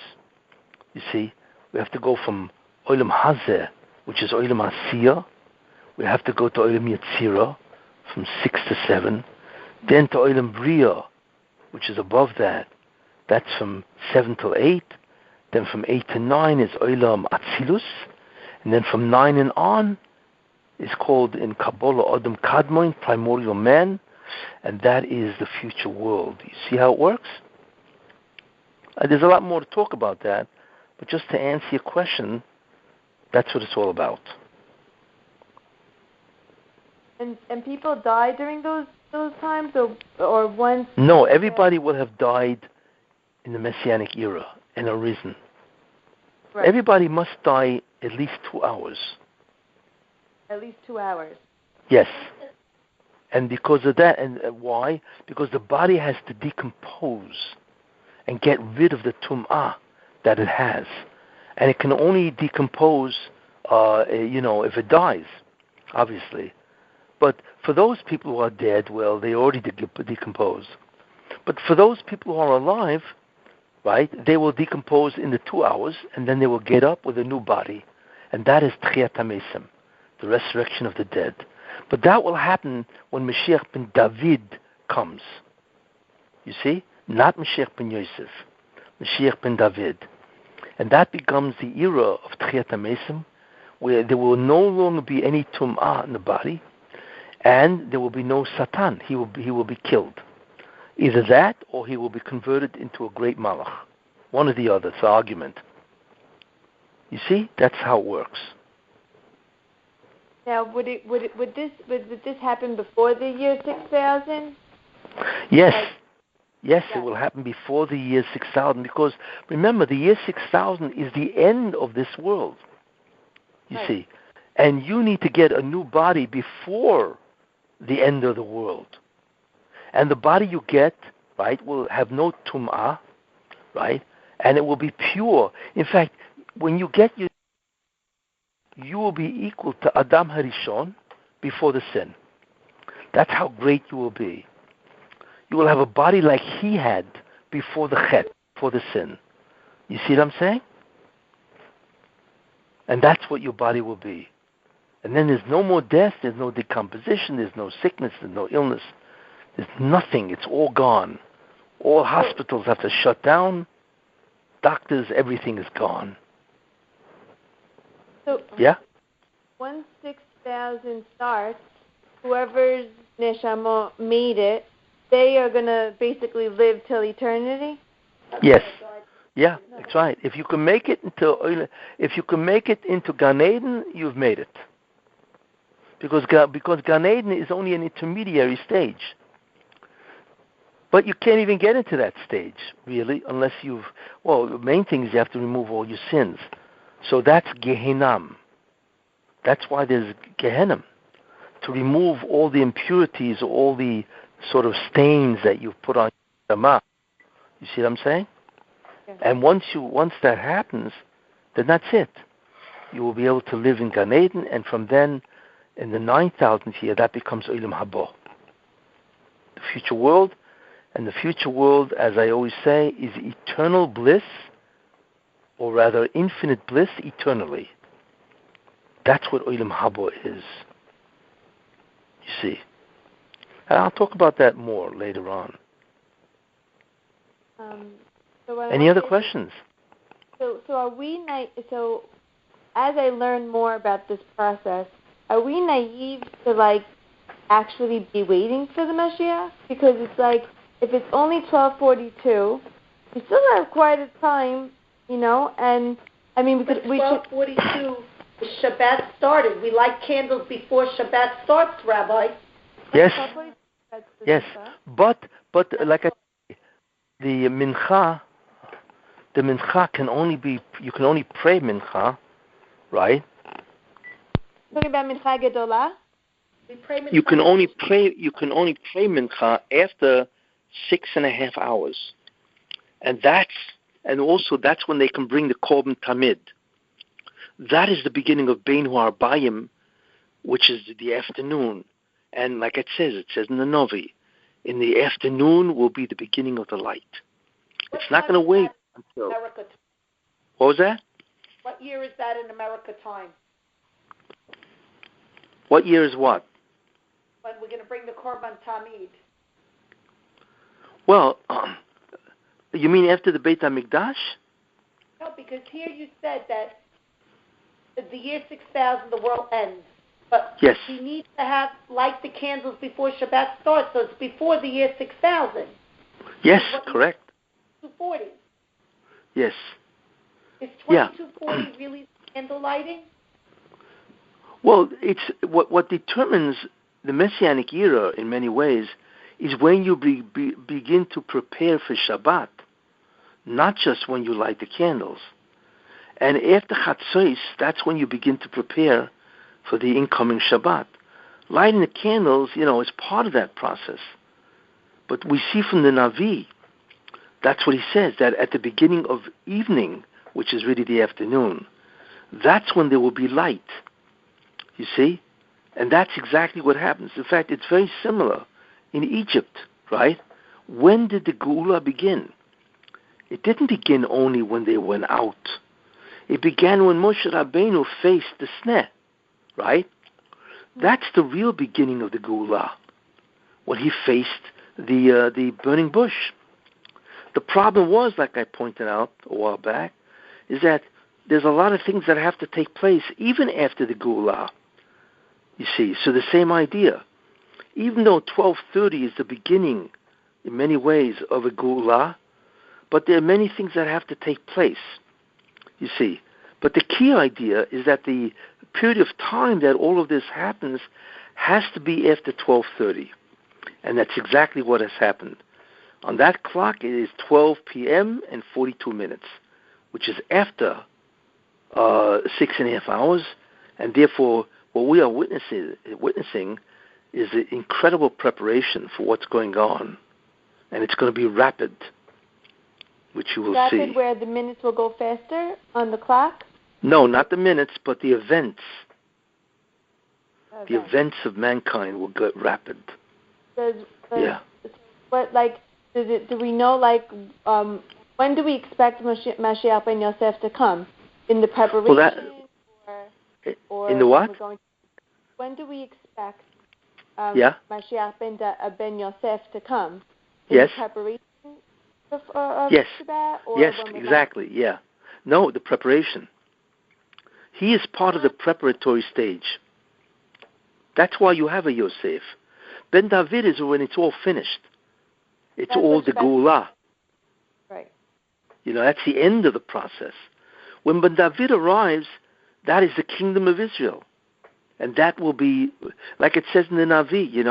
You see? We have to go from Olam Hazeh, which is Olam Asiyah. We have to go to Olam Yetzirah, from 6 to 7. Then to Olam Bria, which is above that. That's from 7 till 8. Then from 8 to 9 is Olam Atzilus. And then from 9 and on is called in Kabbalah Adam Kadmon, primordial man. And that is the future world. You see how it works? There's a lot more to talk about that. But just to answer your question, that's what it's all about. And people die during those times, or once? No, everybody will have died in the Messianic era and arisen. Right. Everybody must die at least 2 hours. At least 2 hours. Yes. And because of that, and why? Because the body has to decompose and get rid of the tum'ah that it has. And it can only decompose, if it dies, obviously. But for those people who are dead, well, they already decompose. But for those people who are alive, right, they will decompose in the 2 hours, and then they will get up with a new body. And that is Tchiyat HaMesim, the resurrection of the dead. But that will happen when Mashiach ben David comes. You see? Not Mashiach ben Yosef. Mashiach ben David. And that becomes the era of Tchiyat HaMesim, where there will no longer be any tum'ah in the body, and there will be no Satan. He will be killed. Either that, or he will be converted into a great malach. One or the other. It's an argument. You see? That's how it works. Now, would this happen before the year 6000? Yes. Yes, it will happen before the year 6000, because remember, the year 6000 is the end of this world. You see? And you need to get a new body before the end of the world. And the body you get, right, will have no tum'ah, right? And it will be pure. In fact, when you get you will be equal to Adam Harishon before the sin. That's how great you will be. You will have a body like he had before the chet, before the sin. You see what I'm saying? And that's what your body will be. And then there's no more death, there's no decomposition, there's no sickness, there's no illness. There's nothing. It's all gone. All hospitals have to shut down. Doctors, everything is gone. So, yeah? Once 6000 starts, whoever's neshama made it, they are going to basically live till eternity? Yes. Yeah, that's right. If you can make it into Gan Eden, you've made it. Because Gan Eden is only an intermediary stage. But you can't even get into that stage, really, unless the main thing is you have to remove all your sins. So that's Gehenna. That's why there's Gehenna, to remove all the impurities, all the sort of stains that you've put on your Shema. You see what I'm saying? Yeah. And once that happens, then that's it. You will be able to live in Gan Eden, and from then, in the 9,000th year, that becomes Olam Haba, the future world. And the future world, as I always say, is eternal bliss, or rather infinite bliss eternally. That's what Olam Haba is. You see. And I'll talk about that more later on. Any other questions? So are we? So as I learn more about this process, are we naive to actually be waiting for the Mashiach? Because it's if it's only 12:42, we still have quite a time, and I mean, but 12:42, Shabbat started. We light candles before Shabbat starts, Rabbi. Yes. Yes. But like I say, the mincha can only be, you can only pray mincha, right? Talking about mincha gedolah? We pray mincha. You can only pray mincha after 6.5 hours. And also that's when they can bring the korban tamid. That is the beginning of Bein Ha'arbayim, which is the afternoon. And like it says in the Novi, in the afternoon will be the beginning of the light. It's not going to wait until... America. What was that? What year is that in America time? What year is what? When we're going to bring the korban tamid. Well, you mean after the Beit HaMikdash? No, because here you said that the year 6000 the world ends. But yes. We need to light the candles before Shabbat starts, so it's before the year 6000. Yes, correct. 2240. Yes. Is 2240 really candle lighting? Well, it's what determines the Messianic era in many ways is when you begin to prepare for Shabbat, not just when you light the candles. And after Chatzos, that's when you begin to prepare for the incoming Shabbat. Lighting the candles, is part of that process. But we see from the Navi, that's what he says, that at the beginning of evening, which is really the afternoon, that's when there will be light. You see? And that's exactly what happens. In fact, it's very similar in Egypt, right? When did the Geula begin? It didn't begin only when they went out. It began when Moshe Rabbeinu faced the sneh, right? That's the real beginning of the Geula, when he faced the burning bush. The problem was, like I pointed out a while back, is that there's a lot of things that have to take place even after the Geula. You see, so the same idea. Even though 12:30 is the beginning, in many ways, of a Geula, but there are many things that have to take place. You see, but the key idea is that the period of time that all of this happens has to be after 12:30, and that's exactly what has happened. On that clock, it is 12 p.m. and 42 minutes, which is after 6.5 hours, and therefore what we are witnessing is an incredible preparation for what's going on, and it's going to be rapid, which you will see. Rapid, where the minutes will go faster on the clock? No, not the minutes, but the events. Okay. The events of mankind will get rapid. Yeah. Do we know, when do we expect Mashiach ben Yosef to come? In the preparation? Or in the what? When do we expect Mashiach ben Yosef to come? In the preparation of Shabbat? Or yes, exactly, yeah. No, the preparation. He is part of the preparatory stage. That's why you have a Yosef. Ben David is when it's all finished. It's all the Geula. Right. That's the end of the process. When Ben David arrives, that is the kingdom of Israel. And that will be, like it says in the Navi, in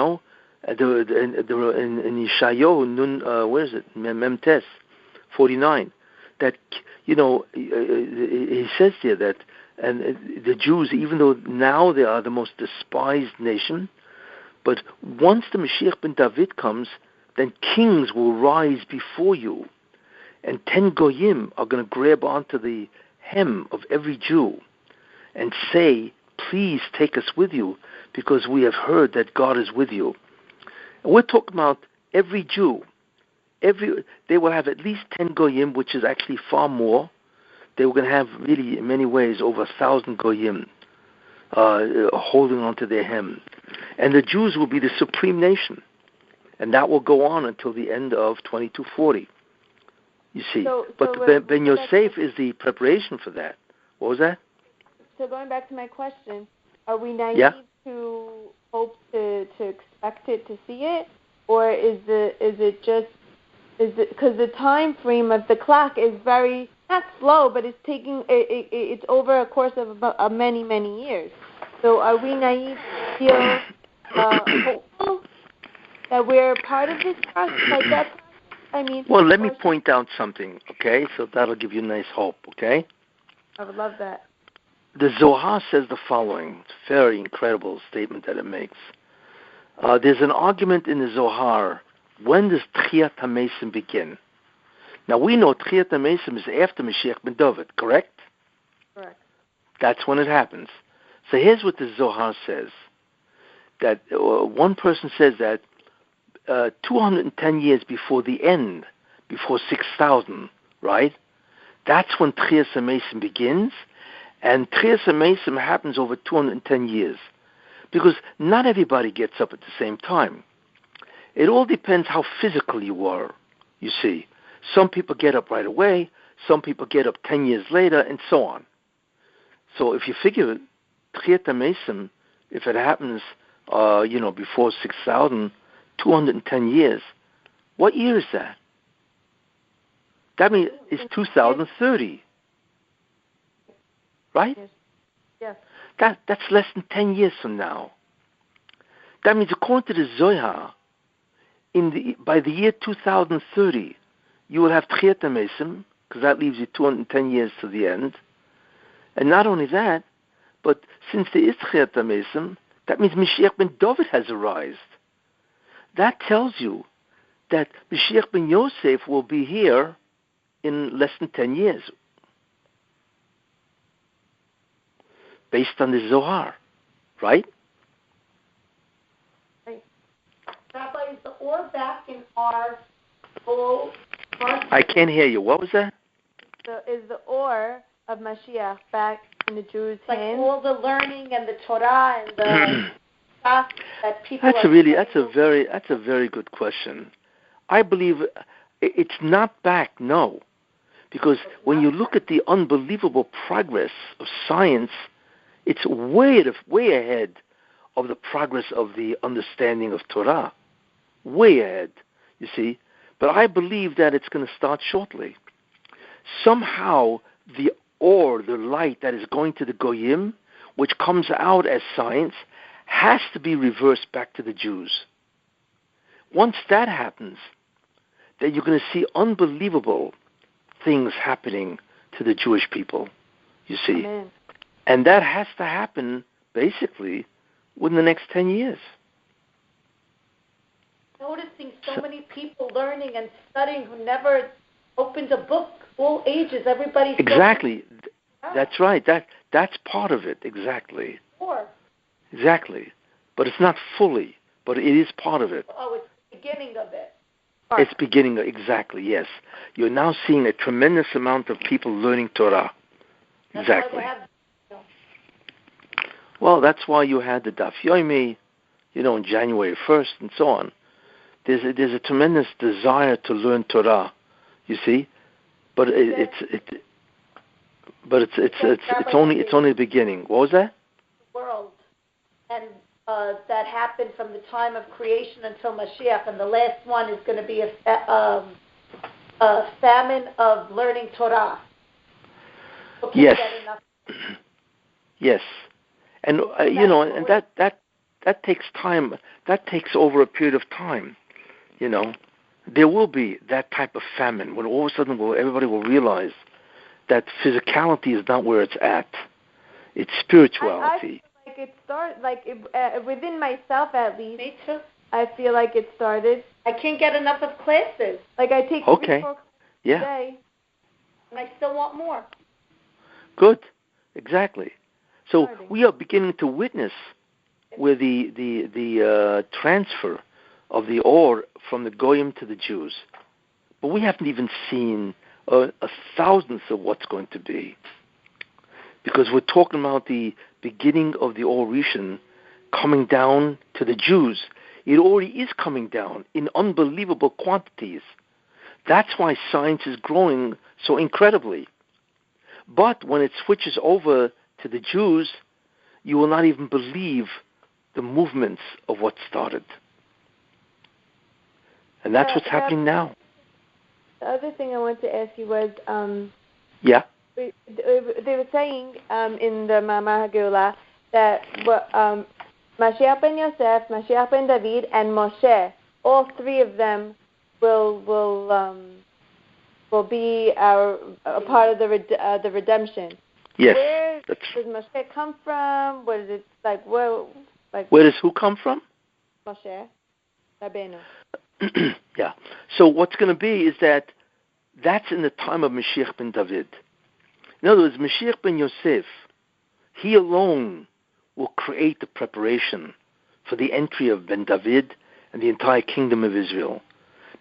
Yeshayahu, where is it? Memtes 49. That, he says here that, and the Jews, even though now they are the most despised nation, but once the Mashiach ben David comes, then kings will rise before you, and 10 goyim are going to grab onto the hem of every Jew and say, please take us with you, because we have heard that God is with you. And we're talking about every Jew. They will have at least 10 goyim, which is actually far more. They were going to have really, in many ways, over 1,000 goyim holding onto their hem. And the Jews will be the supreme nation. And that will go on until the end of 2240. You see. But Ben Yosef is the preparation for that. What was that? so going back to my question, are we naive to hope to expect it, to see it, or is it because the time frame of the clock is very, not slow, but it's over a course of about many years. So are we naive to feel hopeful that we're part of this process? Like that? I mean. Well, let me point out something, okay? So that'll give you nice hope, okay? I would love that. The Zohar says the following. It's a very incredible statement that it makes. There's an argument in the Zohar. When does Tchiyat HaMesim begin? Now, we know Tchiyat HaMesim is after Mashiach ben David, correct? Correct. That's when it happens. So here's what the Zohar says. That one person says that 210 years before the end, before 6,000, right? That's when Tchiyat HaMesim begins, and Tchiyat HaMesim happens over 210 years, because not everybody gets up at the same time. It all depends how physical you are, you see. Some people get up right away, some people get up 10 years later, and so on. So if you figure Tchiyat HaMesim, if it happens, before 6,000, 210 years, what year is that? That means it's 2030, right? Yes. That's less than 10 years from now. That means according to the Zohar, by the year 2030, you will have Tchiyat HaMesim, because that leaves you 210 years to the end. And not only that, but since there is Tchiyat HaMesim, that means Mashiach ben David has arisen. That tells you that Mashiach ben Yosef will be here in less than 10 years, based on the Zohar, right? Right. Rabbi, is the or back in our full front? I can't hear you. What was that? So is the or of Mashiach back in the Jews' like hands? all the learning and the Torah and the stuff that people That's a very good question. I believe it's not back, no. Because when you look at the unbelievable progress of science, it's way ahead of the progress of the understanding of Torah. Way ahead, you see. But I believe that it's going to start shortly. Somehow, the light that is going to the Goyim, which comes out as science, has to be reversed back to the Jews. Once that happens, then you're going to see unbelievable things happening to the Jewish people, you see. Amen. And that has to happen, basically, within the next 10 years. Noticing so many people learning and studying who never opened a book, all ages, everybody's... Exactly. That's right. That's part of it, exactly. Sure. Exactly. But it's not fully, but it is part of it. Oh, it's the beginning of it. It's beginning, exactly, yes. You're now seeing a tremendous amount of people learning Torah. Exactly. Well, that's why you had the Daf Yomi, on January 1st and so on. There's a tremendous desire to learn Torah, you see, but it's only the beginning. What was that? The world, and that happened from the time of creation until Mashiach, and the last one is going to be a famine of learning Torah. Okay, yes. Yes, and and that takes time. That takes over a period of time. There will be that type of famine when all of a sudden everybody will realize that physicality is not where it's at. It's spirituality. I feel like it started, within myself at least. Me too. I feel like it started. I can't get enough of classes. Like I take 3-4 classes a day. And I still want more. Good. Exactly. So we are beginning to witness where the transfer of the or from the Goyim to the Jews. But we haven't even seen a thousandth of what's going to be. Because we're talking about the beginning of the Or Rishon coming down to the Jews. It already is coming down in unbelievable quantities. That's why science is growing so incredibly. But when it switches over to to the Jews, you will not even believe the movements of what started. And that's what's happening now. The other thing I wanted to ask you was, yeah, they were saying in the Mama Hageulah that Mashiach ben Yosef, Mashiach ben David, and Moshe, all three of them will be a part of the redemption. Yes. Where does Moshe come from? What is it like? Where does who come from? Moshe Rabbeinu. Yeah. So what's going to be is that's in the time of Mashiach ben David. In other words, Mashiach ben Yosef, he alone will create the preparation for the entry of ben David and the entire kingdom of Israel.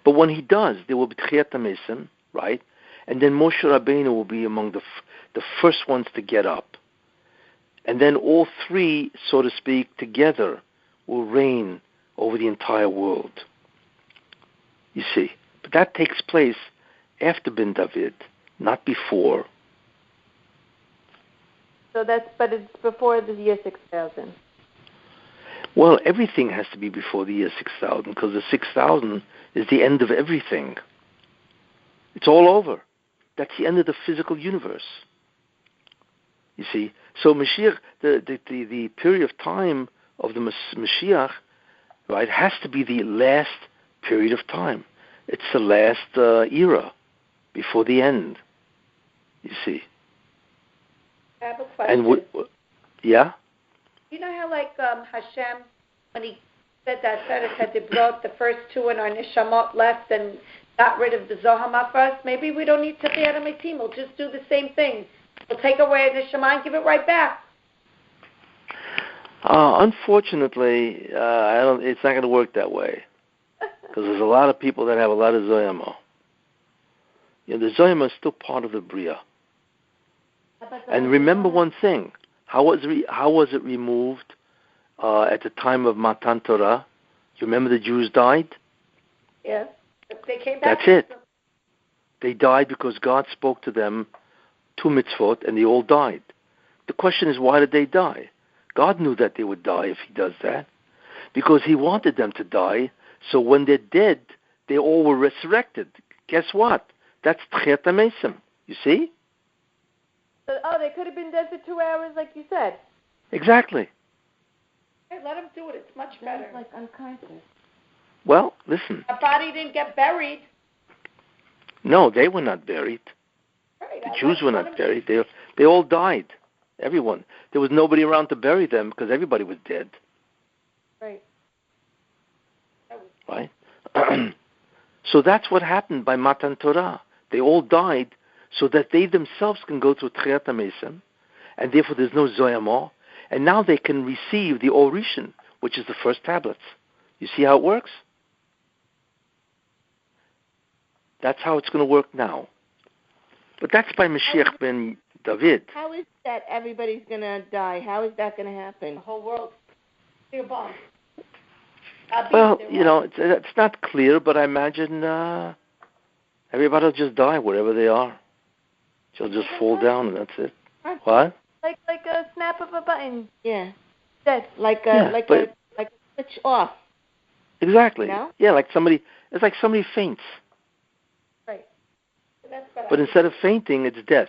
But when he does, there will be Tchiyat HaMesim, right? And then Moshe Rabbeinu will be among the first ones to get up. And then all three, so to speak, together will reign over the entire world. You see. But that takes place after Ben David, not before. But it's before the year 6000. Well, everything has to be before the year 6000, because the 6000 is the end of everything. It's all over. That's the end of the physical universe. You see? So Mashiach, the period of time of the Mashiach, right, has to be the last period of time. It's the last era before the end. You see? I have a question. And yeah? You know how, like, Hashem, when he said that had to brought the first two and our neshamot left and got rid of the Zohama first? Maybe we don't need to be at a meeting. We'll just do the same thing. We'll take away the neshama and give it right back. Unfortunately, it's not going to work that way. Because there's a lot of people that have a lot of Zoyama. The Zoyama is still part of the Bria. And remember one thing. How was it removed at the time of Matan Torah? You remember the Jews died? Yes. They came back. That's it. They died because God spoke to them 2 mitzvot, and they all died. The question is, why did they die? God knew that they would die if he does that. Because he wanted them to die, so when they're dead, they all were resurrected. Guess what? That's Tchiyat HaMesim. You see? They could have been dead for 2 hours, like you said. Exactly. Hey, let them do it. It's much better. It's like unconscious. Well, listen. A body didn't get buried. No, they were not buried. Right. The Jews were not buried. They all died. Everyone. There was nobody around to bury them because everybody was dead. Right. Right? So that's what happened by Matan Torah. They all died so that they themselves can go through Tchiyat HaMesim, and therefore there's no Zoyama, and now they can receive the Orishin, which is the first tablets. You see how it works? That's how it's going to work now. But that's by Mashiach ben David. How is that everybody's going to die? How is that going to happen? The whole world. Your bomb. Well, it's not clear, but I imagine everybody will just die wherever they are. They'll just fall down, and that's it. What? Like a snap of a button. Yeah. Dead. Like a switch off. Exactly. You know? Yeah, it's like somebody faints. Right. But instead of fainting, it's death.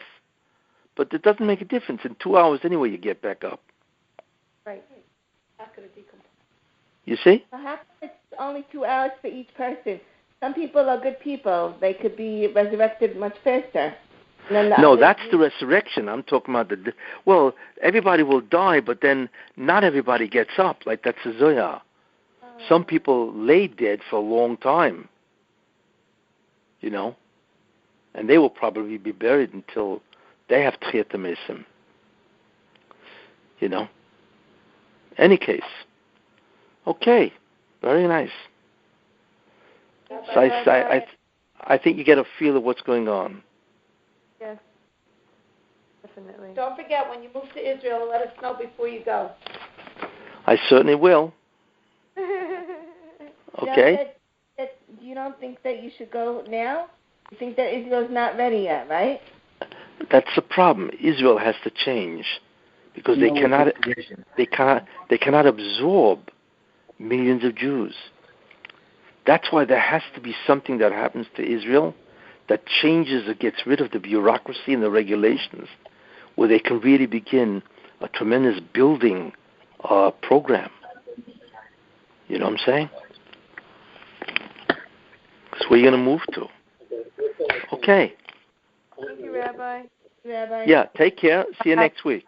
But it doesn't make a difference. In 2 hours anyway, you get back up. Right. Not going to decompose. You see? So how come it's only 2 hours for each person? Some people are good people. They could be resurrected much faster. No, that's the resurrection. I'm talking about everybody will die, but then not everybody gets up. Like that's a Zoya. Some people lay dead for a long time. And they will probably be buried until they have Tchiyat HaMesim. Any case. Okay. Very nice. So I think you get a feel of what's going on. Yes. Definitely. Don't forget, when you move to Israel, let us know before you go. I certainly will. Okay. You don't think that you should go now? You think that Israel's not ready yet, right? That's the problem. Israel has to change. because they cannot absorb millions of Jews. That's why there has to be something that happens to Israel that changes or gets rid of the bureaucracy and the regulations, where they can really begin a tremendous building program. You know what I'm saying? That's where you're going to move to. Okay. Thank you, Rabbi. Rabbi. Yeah, take care. See you next week.